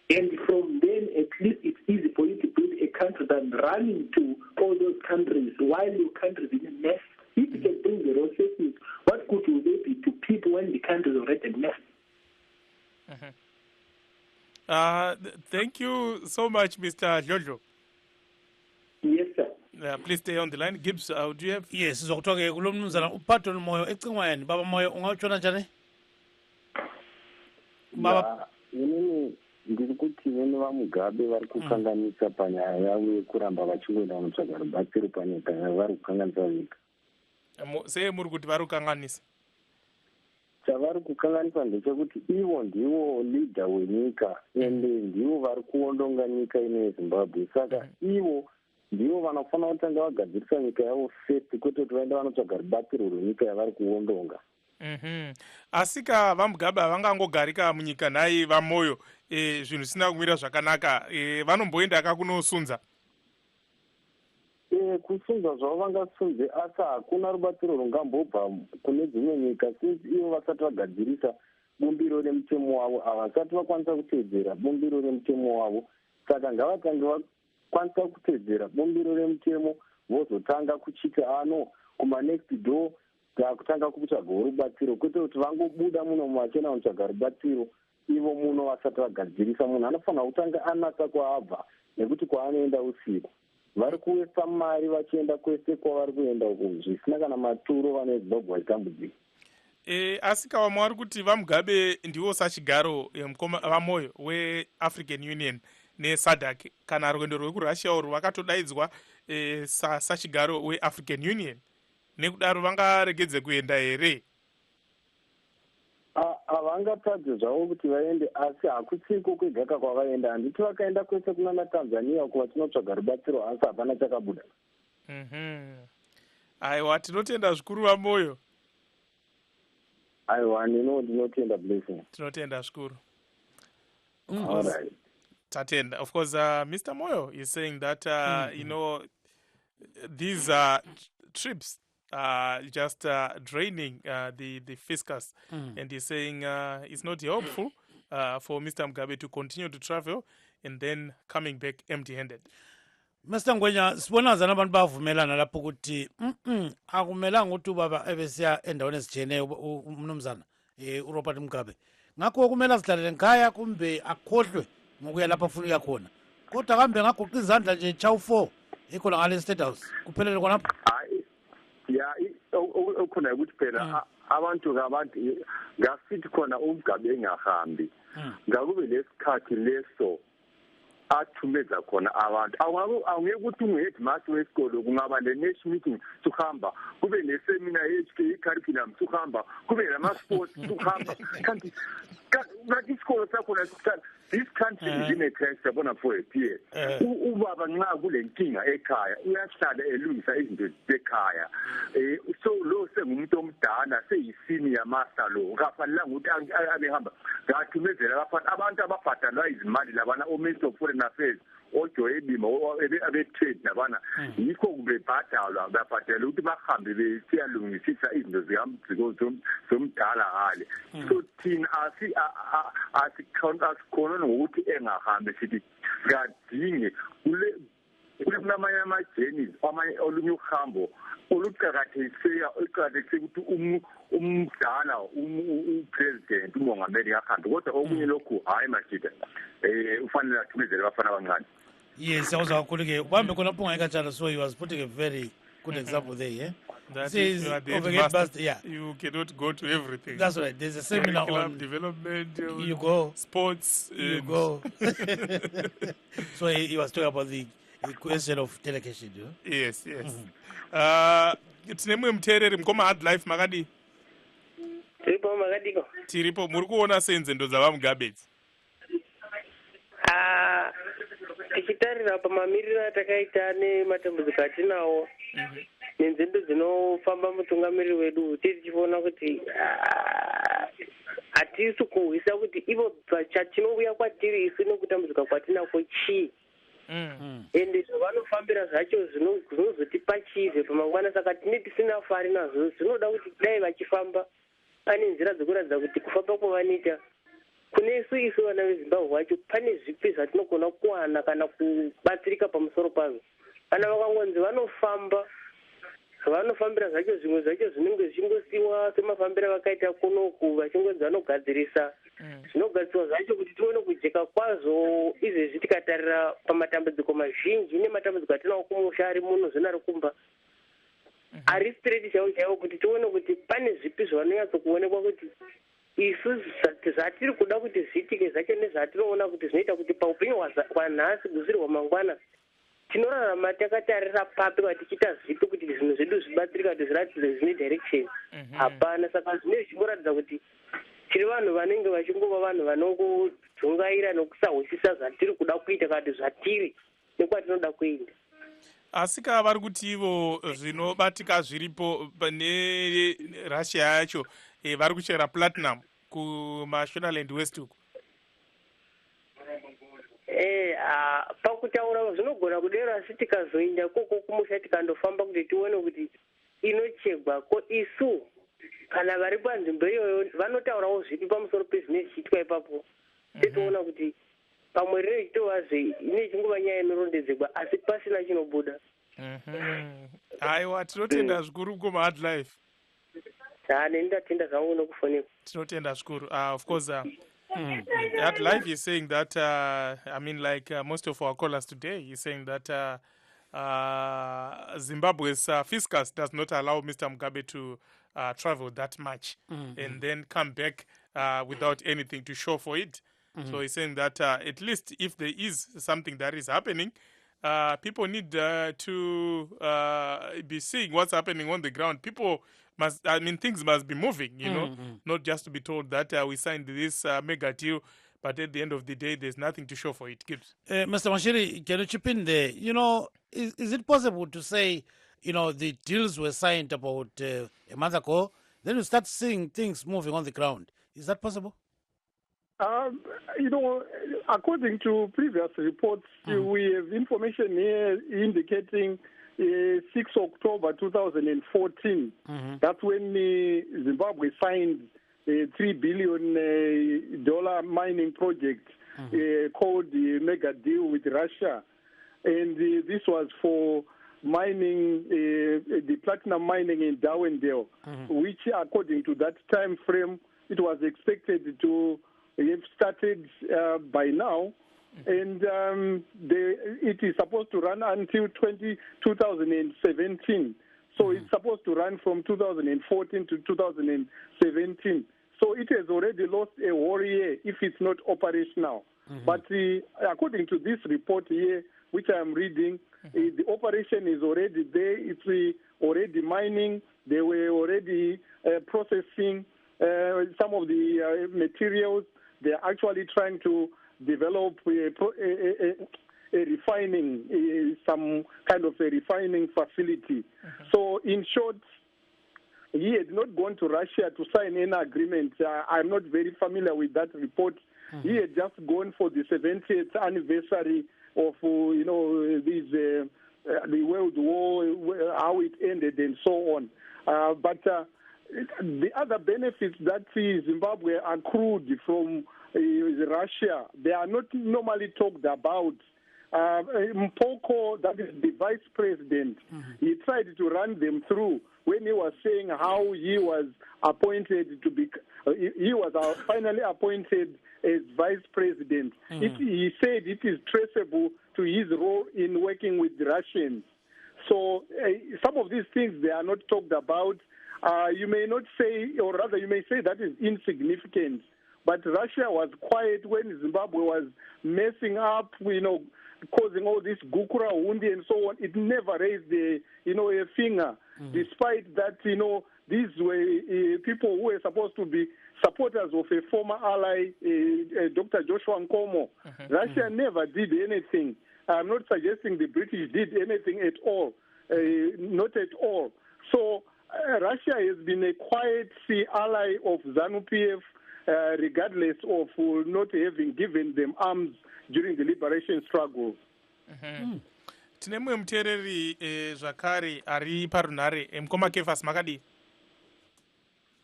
And from then, at least it's easy for you to build a country than running to all those countries while your country is in a mess. If you can bring the resources, what good will they be to people when the country is already a mess? Thank you so much, Mr. Jojo. Yes, sir. Please stay on the line. Gibbs, do you have? Yes, sizokuthoke kulo mnumzana uphatho moyo ecingweni baba moyo ungawutshona njani? Baba inini ndiri kuti vene vamugabe vari kukanganisa panyaya yekuramba vachingoenda kunotsvaga rubatsiro panyika vari kukanganisa nyika. Sei muri kuti vari kukanganisa? Chavari kukanganisa ndechekuti ivo ndivo leader wenyika ende ndivo vari kuondonga nyika ino yeZimbabwe. Saka ivo ndivo vanofanira kutanga vagadzirisa nyika yavo first, kwete kuti vaenda vanotsvaga rubatsiro rwenyika yavari kuondonga. Asika vamugabe havangangogarika munyika nhai vamoyo zvinhu zvisina kumira zvakanaka vanomboenda kakunosunza. Kusunza zvavo vangasunze, asi hakuna rubatsiro rungambobva kune dzimwe nyika since ivo vasati vagadzirisa bumbiro remutemo wavo, havasati vakwanisa kutedzera bumbiro remutemo wavo. Saka ngavatange vakwanisa kutedzera bumbiro remutemo vozotanga kuchita kuma-next door kutanga kutsvaga rubatsiro, kwete kuti vangobuda muno machena kutsvaga rubatsiro ivo muno vasati vagadzirisa. Munhu anofanira kutanga anatsa kwaabva nekuti kwaanoenda usiku. Vari kuwesa mari vachienda kwese kwavari kuenda uko zvisina kana maturo vaneZimbabwe vachitambudzika. Asika vamwe vari kuti vamugabe ndiwo sachigaro vamoyo weAfrican Union neSADC kana rwendo rwekurussia urwu vakatodaidzwa sachigaro weAfrican Union. Nekudaro vangaregedze kuenda here? Havangatadze zvavo kuti vaende, asi hakusiko kwegaka kwavaenda. Handiti vakaenda kwese kunana Tanzania uko vachinotsvaga rubatsiro, asi hapana chakabuda. Aiwa, tinotenda zvikuru vamoyo. Aiwa, ndinotenda blessing. Tinotenda zvikuru. All right. Tatenda. Of course, Mr. Moyo is saying that, you know, these trips just draining the fiscus, and he's saying it's not helpful for Mr. Mugabe to continue to travel and then coming back empty-handed. Mr. Ngwenya, sibona zana abantu bavumelana lapho ukuthi akumelanga ukuthi ubaba ebesiya endaweni ezijene umnumzana uRobert Mugabe. Ngakho kumele sidlalele nkhaya kumbe akhohlwe ngokuya lapha afuna ukuya khona. Kodwa kambe ngagoqa izandla nje chawu 4 ikhona ngale State House. Kuphelele khona lapha. Ya ukhona ukuthi phela abantu ngasithi khona uMgabe engahambi ngakube lesikhathi leso athumeza khona abantu awungeke ukuthi ungu-headmaster wesikolo kungaba le-nation meeting suhamba kube ne-seminar ye-HK i-curriculum suhamba kube nama-sports suhamba kanti isikolo sakhona this country is in a crisis yabona for a period. Ubaba nxa kule nkinga ekhaya uyahlala elungisa izinto zekhaya. So lo sengumuntu omdala seyisenior master lo kafanelanga ukuthi abehamba ngathumezela abantu ababhadalwa izimali labana o-Minister of Foreign Affairs oJoy Bima abe-trade labana yikho kubebhadalwa babhadela ukuthi bahambe besiyalungisisa izinto zomdala hale. So thina asikhona ngokuthi engahambe sithi kadinge kule kunamanye ama-journeys olunye uhambo oluqakathekisa ukuthi umdala upresident umongameli ahambe, kodwa okunye lokhu hayi mashida ufanele athumezele abafana abancane. Yes, I was calling One so he was putting a very good example there, yeah. That says, you are the headmaster, yeah. You cannot go to everything. That's right. There's a seminar on development. You go sports. You go. So he was talking about the question of delegation. Yes, yes. It's name Mterere Mkoma Hard Life Magadi. tiripo makadiko. Tiripo muri kuona senzendo dzavamugabe idzi. Tichitarira pamamiriro atakaita nematambudziko atinawo nenzendo dzinofamba mutungamiriri wedu tichiona kuti hatisi kuhwisa kuti ivo chatinouya kwatiri isu nekutambudzika kwatinako chii ende zvavanofambira zvacho zvinozotipa chive pamangwana. Saka tine tisina fari nazvo. Zvinoda kuti dai vachifamba ane nzira dzekuratidza kuti kufamba kwavanoita kune isu vana vezimbabwe vacho pane zvipi zvatinogona kuwana kana kubatsirika pamusoro pazvo. Kana vakangonzi vanofambira zvacho zvimwe zvacho zvinenge zvichingosiwa semafambiro vakaita kunoku vachingonzi vanogadzirisa zvinogadzirwa zvacho kuti tione kujeka kwazvo. Izvezvi tikatarira pamatambudziko mazhinji nematambudziko atinawo kumusha ari muno zvino ari kumba ari straight chaiwo kuti tione kuti pane zvipi zvavanonyatsokuonekwa kuti isu zvatiri kuda kuti zviitike zvacho nezvatinoona kuti zvinoita kuti paupenyu hwanhasi guziri hwamangwana tinorarama takatarira papi tichiita zvipi kuti zvinhu zvedu zvibatsirika kuti zviratidze zvine direction. Hapana. Saka zvine zvichingoratidza kuti tiri vanhu vanenge vachingova vanhu vanongodzungaira nokusahwisisa zvatiri kuda kuita kana kuti zvatiri nekwatinoda kuenda. Asi ka vari kuti ivo zvinobatika zviripo neRussia yacho vari kuchera platinum kumashonaland west uku. Pakutaura zvinogona kudero, asi tikazoenda koko kumusha tikandofamba kuti tione kuti inochegwa ko isu kana vari panzvimbo iyoyo vanotaurawo zvipi pamusoro pezvinenge zvichiitwa ipapo. Titoona kuti pamwe rino chitovazve ine chingova nyaya inorondedzerwa asi pasina chinobuda. Aiwa, tinotenda zvikuru kumaHard Life. Ndatenda zvangu nokufoneka. Tinotenda zvikuru. Of course, Hard Life is saying that, I mean, like most of our callers today, he's saying that Zimbabwe's fiscus does not allow Mr. Mugabe to travel that much and then come back without anything to show for it. So he's saying that at least if there is something that is happening, people need to be seeing what's happening on the ground. People must, I mean, things must be moving, you know, not just to be told that we signed this mega deal, but at the end of the day, there's nothing to show for it. Gibbs. Mr. Mashiri, can you chip in there? You know, is it possible to say, you know, the deals were signed about a month ago, then you start seeing things moving on the ground? Is that possible? You know, according to previous reports, we have information here indicating 6 October 2014. That's when Zimbabwe signed a $3 billion mining project called the Mega Deal with Russia. And this was for mining, the platinum mining in Darwindale, which according to that time frame, it was expected to have started by now, and it is supposed to run until 2017. So it's supposed to run from 2014 to 2017. So it has already lost a whole year if it's not operational. But according to this report here, which I am reading, the operation is already there. It's already mining. They were already processing some of the materials. They're actually trying to develop a refining, some kind of a refining facility. So in short, he had not gone to Russia to sign any agreement. I'm not very familiar with that report. He had just gone for the 70th anniversary of, you know, the World War, how it ended and so on. But the other benefits that Zimbabwe accrued from Russia, they are not normally talked about. Mpoko, that is the vice president, he tried to run them through when he was saying how he was appointed to be, he was finally appointed as vice president. He said it is traceable to his role in working with the Russians. So some of these things, they are not talked about. You may not say, or rather you may say that is insignificant, but Russia was quiet when Zimbabwe was messing up, you know, causing all this Gukura Hundi and so on, it never raised a finger, despite that, these were people who were supposed to be supporters of a former ally, Dr. Joshua Nkomo. Russia never did anything. I'm not suggesting the British did anything at all, not at all. So Russia has been a quiet ally of ZANU-PF, regardless of not having given them arms during the liberation struggle. Tine mumwe muteereri zvakare ari parunhare mukoma Kefas makadi.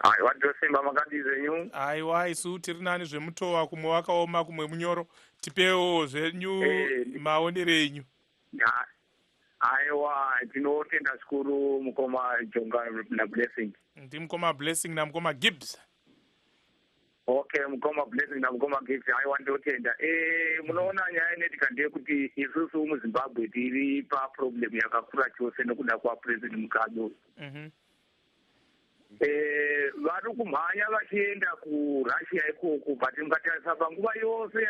Aiwa Josimba makadi zvenyu. Aiwa isu tiri nani zvemutova, kumwe wakaoma kumwe munyoro. Tipewo zvenyu maonero enyu. Aiwa tinotenda zvikuru mukoma Jonga naBlessing. Ndi mukoma Blessing namukoma Gibbs. Okay, mukoma Blessing namukoma Gibbs. Aiwa ndotenda. Munoona nyaya inetika ndeyekuti isusu muZimbabwe tiri paproblem yakakura chose nekuda kwaPresident Mugabe. Vari kumhanya vachienda kuRussia ikoko, but mukatarisa panguva yose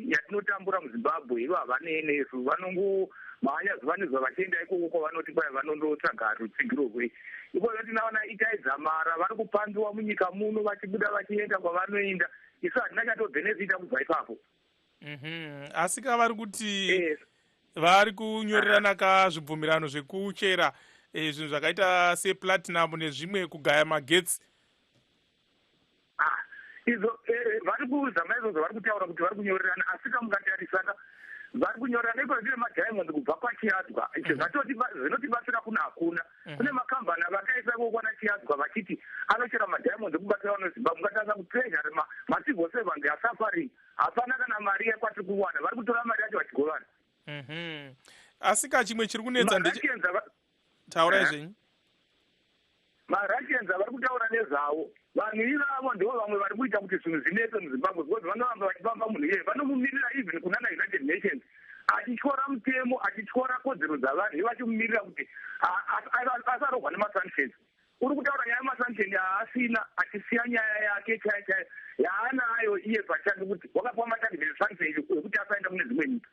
yatinotambura muZimbabwe ivo havanene isu, vanongomhanya zuva nezuva vachienda ikoko kwavanoti kwai vanondotsvaga rutsigiro rwei. Ikozvo tinaona itaidza mara vari kupandiwa munyika muno vachibuda vachienda kwavanoenda, isu hatina chatobhenefita kubva ipapo. Asi kavari kuti vari kunyorerana kazvibvumirano zvekuchera zvinhu zvakaita seplatinum nezvimwe kugaya magetsi. Izvo vari kuzama izvozvo vari kutaura kuti vari kunyorerana, asi kamukatarisana vari kunyorerana iko zvine madiamond kubva kwaChiadzwa. Zvinotibatsira kuna hakuna. Kune makambani vakaisa kokwana Chiadzwa vachiti anochera madiamond ekubatsira vanoZimbabwe. Mukatarisa kutreasure macivil servant yaSafari hapana kana mari yakwati kuwana, vari kutora mari yacho vachigovana. Asi kachimwe chiri kunetsa taurai zvenyu. MaRussians vari kutaura nezvavo, vanhu ivavo ndivo vamwe vari kuita kuti zvinhu zvinetse muZimbabwe, because vanoramba vachipamba munhu iyeye, vanomumirira even kunana United Nations achityora mutemo, achityora kodzero dzavanhu, ivo vachimumirira kuti asarogwa nemasanctions. Uri kutaura nyaya yemasanctions haasina, achisiya nyaya yake chaiyo yaanayo iye pachake kuti wakapiwa matageti sanctions ekuti asaenda kune dzimwe nyika.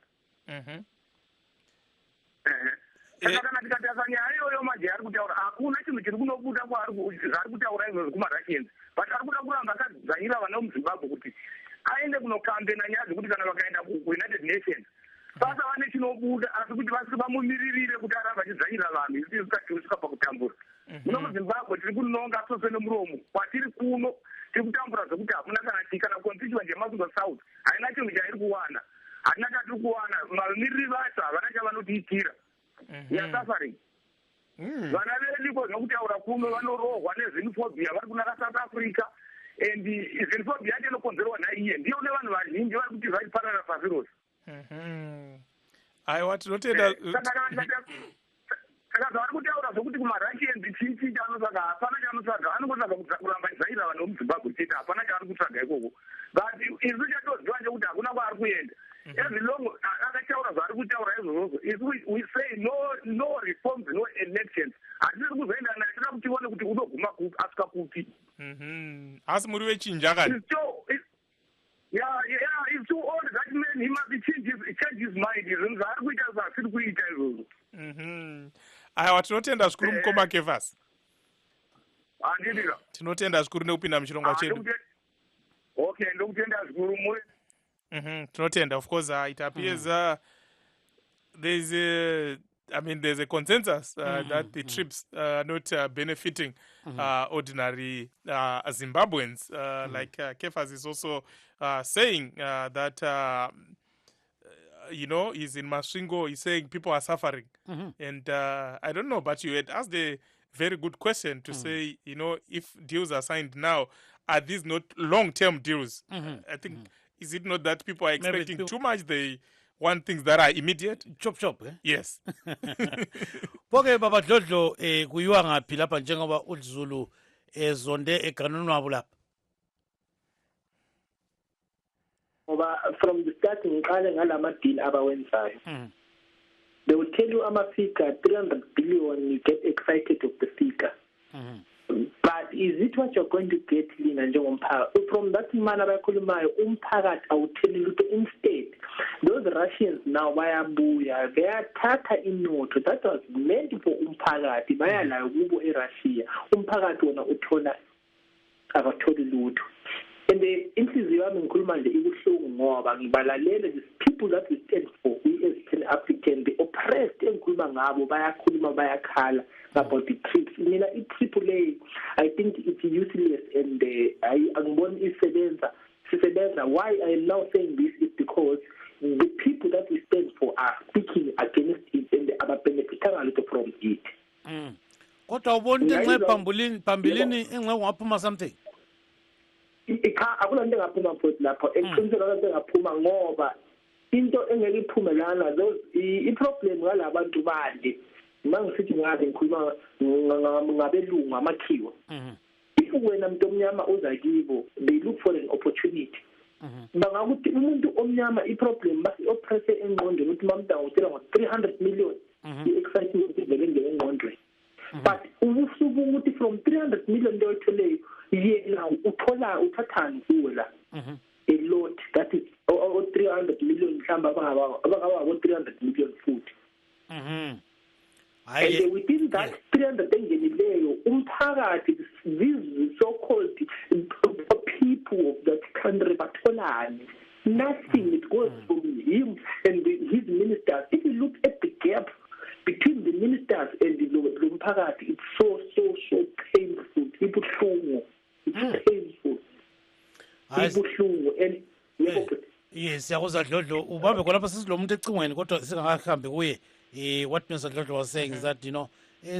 Saka kana tikatarisa nyaya iyoyo maje ari kutaura, hakuna chinhu chiri kunobuda zvaari kutaura izvozvo kumaRussians, but ari kuda kuramba akadzanyira vana vemuZimbabwe kuti aende kunokambena nyaya dzekuti kana vakaenda kuUnited Nations pasava nechinobuda, asi kuti vasiri vamumiririre kuti aramba achidzanyira vanhu isi tisika pakutambura. Muno muZimbabwe tiri kunonga sose nemuromo, kwatiri kuno tiri kutambura zvekuti hakuna kana constituency yeMakudo South haina chinhu chairi kuwana, hatina chatiri kuwana, vamiriri vacho havana chavanotiitira. Suffering. Vana vedu nokutaura kuno vanorohwa nezvinofobia vari kunaka South Africa, and zvinofobia yacho inokonzerwa naiye ndiyo nevanhu vazhinji vari kuti zvachiparara pasi rose. Aiwa tinotenda. Saka zvavari kutaura zvokuti kumaRussians chii chaanotsvaga, hapana chaanotsvaga, anongotsvaga kuramba achidzanyira vanhu vemuZimbabwe chete, hapana chaari kutsvaga ikoko. But isu chatoziva chekuti hakuna kwaari kuenda. Every long akataura zvaari kutaura izvozvo, we say no reforms, no elections. Hatisi kuzoenda naye, tinoda kuti tione kuti unoguma kupi, asvika kupi. Asi muri vechinja kani? It's too old that man, he must change his mind. Zvinhu zvaari kuita zvaasiri kuita izvozvo. Aiwa tinotenda zvikuru mukoma Kefas. Handidira. Tinotenda zvikuru nekupinda muchirongwa chedu. Okay, ndokutenda zvikuru muri. Tinotenda, of course, it appears there's a consensus that the trips are not benefiting ordinary Zimbabweans. Like Kefas is also saying that, he's in Masvingo, he's saying people are suffering. And I don't know, but you had asked a very good question to say, if deals are signed now, are these not long-term deals? I think... Is it not that people are expecting too much? They want things that are immediate? Chop, eh? Yes. Poke baba Dlodlo kuyiwa ngaphi lapha njengoba uZulu ezonde eganunu wabo lapha. Ngoba from the starting ngiqale ngalama deal abawenzayo. They will tell you ama-figure 300 billion, you get excited of the figure. But is it what you're going to get, Lina, njengomphakathi? From that man abakhulumayo, umphakathi awutheli lutho. Instead, those Russians now bayabuya bayathatha inotho that was meant for umphakathi bayala kubo eRussia umphakathi wona uthola abatholi lutho. And inhliziyo yami ngikhuluma nje ibuhlungu ngoba ngibalalele the people that we stand for, we as Pan African, the oppressed engikhuluma ngabo bayakhuluma bayakhala about the trips. Mina i-trip le I think it's useless and angiboni isebenza. Why I am now saying this is because the people that we stand for are speaking against it and they are benefiting a little from it. Kodwa ubona into phambilini engaphuma something. Akula nto engaphuma futhi lapho eqinisela lento engaphuma ngoba into engeke iphume lana i-problem ngalabantu bande mangisithi ngabe ngikhuluma ngabelungu amakhiwa. If wena muntu omnyama uza kibo they look for an opportunity. Bangakuthi umuntu omnyama i-problem basi oppresse engqondweni ukuthi mamdanga utshela ngo-300 million i-excitement ivele ngene engqondweni. But usuku ukuthi from 300 million dollars yena uthathani kuwe la a lot that is 300 million mhlamba abangaba 300 million futhi. And within that 300 engenileyo umphakathi these so-called people of that country batholani nothing. It goes from him and his ministers. If you look at the gap between the ministers and the umphakathi, it's so painful. Ibuhlungu. It's painful. Ibuhlungu. And yes, yakuzwa Dlodlo ubambe khona lapha sisilomuntu ecingweni kodwa singakahambi kuye. What Mr. Dlodlo was saying is that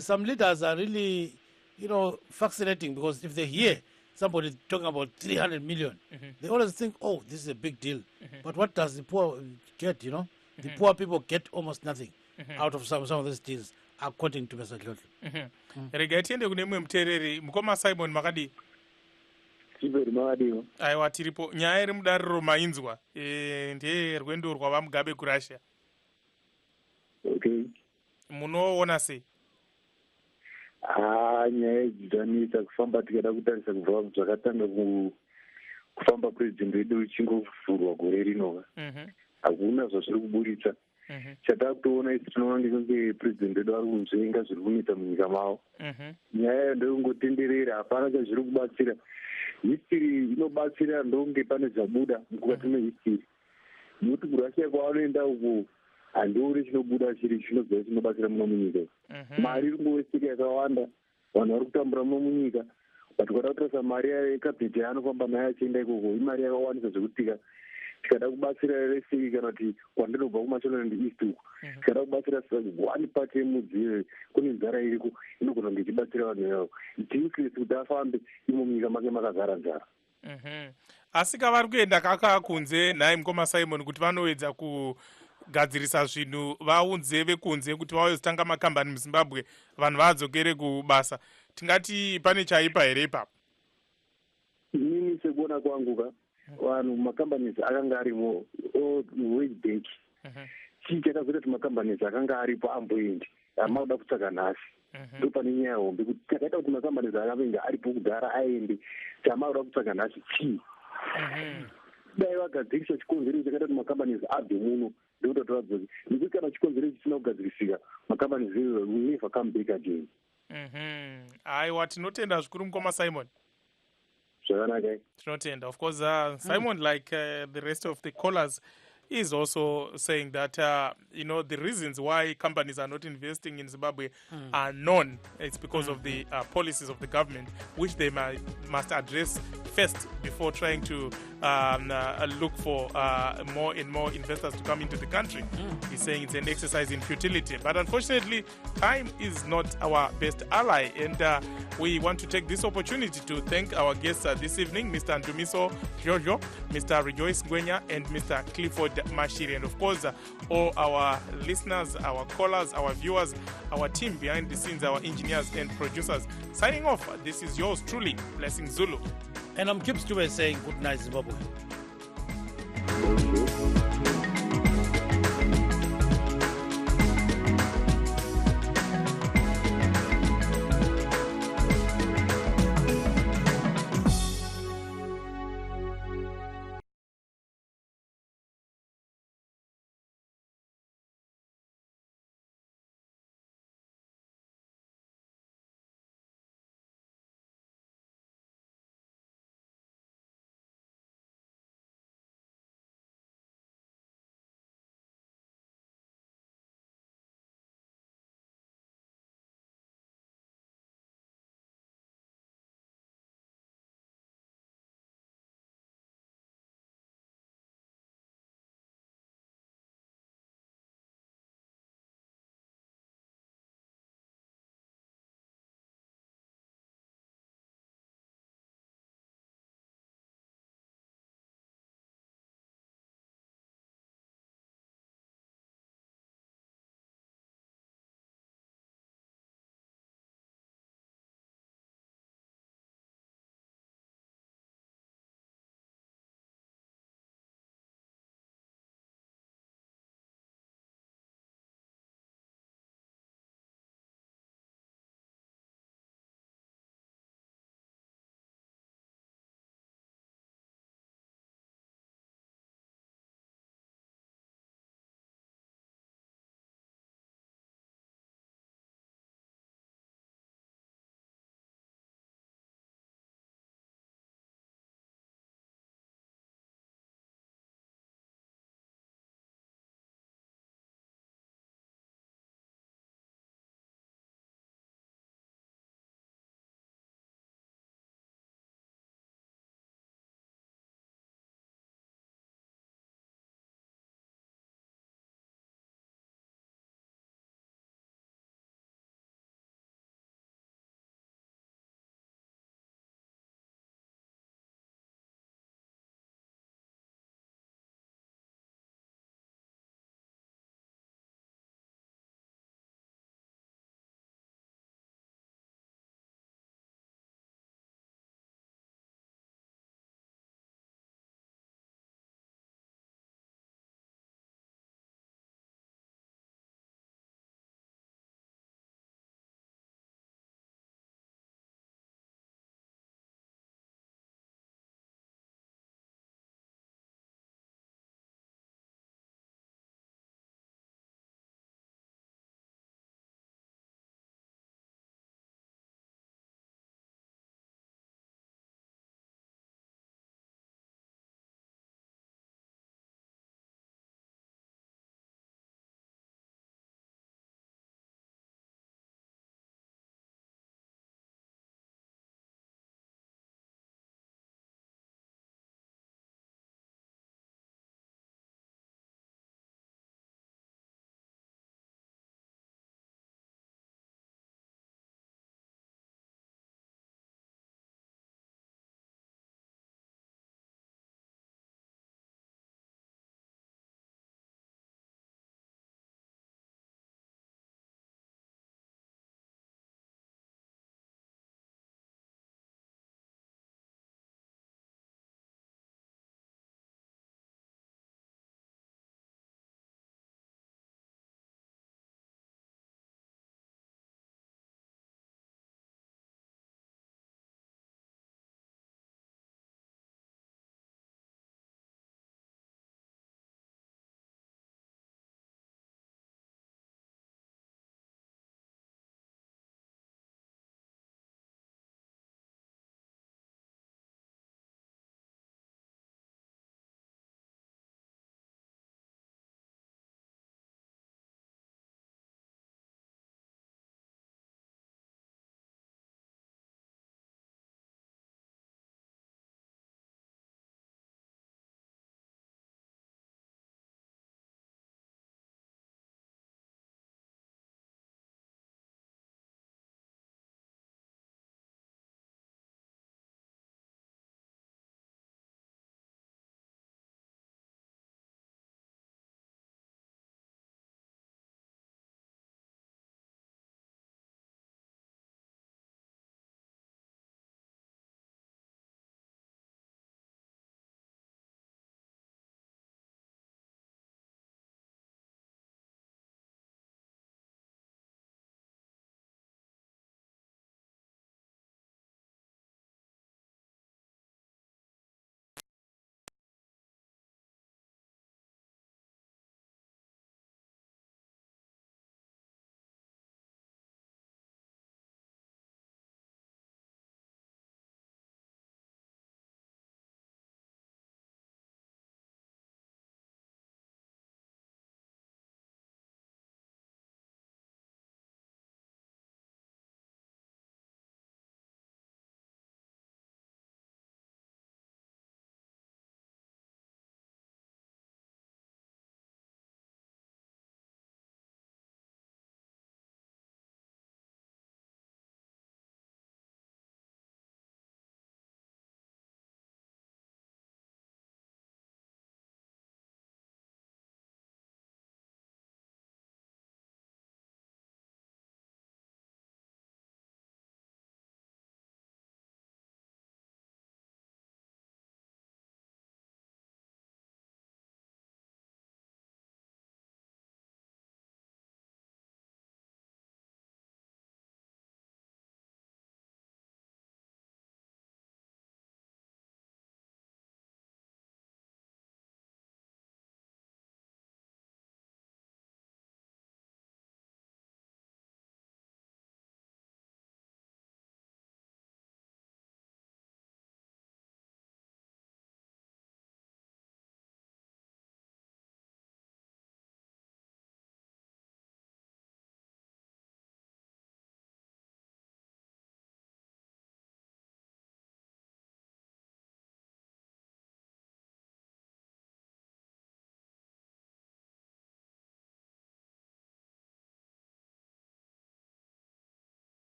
some leaders are really fascinating because if they hear somebody talking about 300 million, they always think, oh, this is a big deal. But what does the poor get? The poor people get almost nothing out of some of these deals, according to Mr. Dlodlo. Rega tiende kune mwe mtereri mukoma Simon Makadi. Chiberi Makadi. Aiwa tiripo nyaya iri mudariro mainzwa ndiye rwendo rwava Mugabe kuRussia. Okay. Munoona sei? Nyaya idzanisa kufamba tikada kutarisa kubva zvakatanga kufamba president wedu uchingovhurwa gore rino. Hakuna zvazviri kuburitsa. Chatakutoona isi tinoona ngekunge president wedu ari kunzvenga zviri kuita munyika mavo. Nyaya ndokungotenderera hapana chazviri kubatsira. History inobatsira ndonge pane zvabuda mukati mehistory. Nokuti kuRussia kwavanoenda uko handiori chinobuda chiri chinobva chinobatsira muno munyika. Mari iri kungoveseka yakawanda, vanhu vari kutambura muno munyika. But kwada kutarisa mari yekabheti yaanofamba nayo achienda ikoko imari yakawandisa zvekuti tikada kubatsira resei kana kuti kwandinobva kuMashonaland East uko tikada kubatsira one part yemudziyo kune nzara iriko inogona kunge ichibatsira vanhu yavo. It's useless kuti afambe imo munyika make makazara nzara. Asi kavari kuenda kaka kunze naye mukoma Simon kuti vanowedza kugadzirisa zvinhu vaunze vekunze kuti vayozotanga makambani muZimbabwe vanhu vadzokere kubasa. Tingati pane chaipa here ipapo? Inini sekuona kwangu vanhu makambanisi akanga arimo way back. Chii chakazoita kuti makambanisi akanga aripo amboendi amakuda kutsvaga nhasi. Ndo pane nyaya hombe kuti chakaita kuti makambanisi akavenga aripo kudhara aende chamakuda kutsvaga nhasi chii. Dai vagadzirisa chikonzero chakaita kuti makambanisi abve muno ndokuti toradzoke nekuti kana chikonzero chisina kugadzirisika makambanisi will never come back again. Aiwa tinotenda zvikuru mukoma Simon. Tinotenda. Of course, Simon, like the rest of the callers, is also saying that, the reasons why companies are not investing in Zimbabwe are known. It's because of the policies of the government, which they must address first before trying to look for more and more investors to come into the country. He's saying it's an exercise in futility. But unfortunately, time is not our best ally. And we want to take this opportunity to thank our guests this evening, Mr. Ndumiso Jojo, Mr. Rejoice Ngwenya, and Mr. Clifford Mashiri. And of course, all our listeners, our callers, our viewers, our team behind the scenes, our engineers and producers. Signing off, this is yours truly, Blessing Zulu. And I'm Kip Stewart saying good night, Zimbabwe.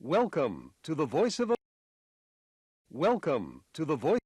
Welcome to the voice of... Welcome to the voice...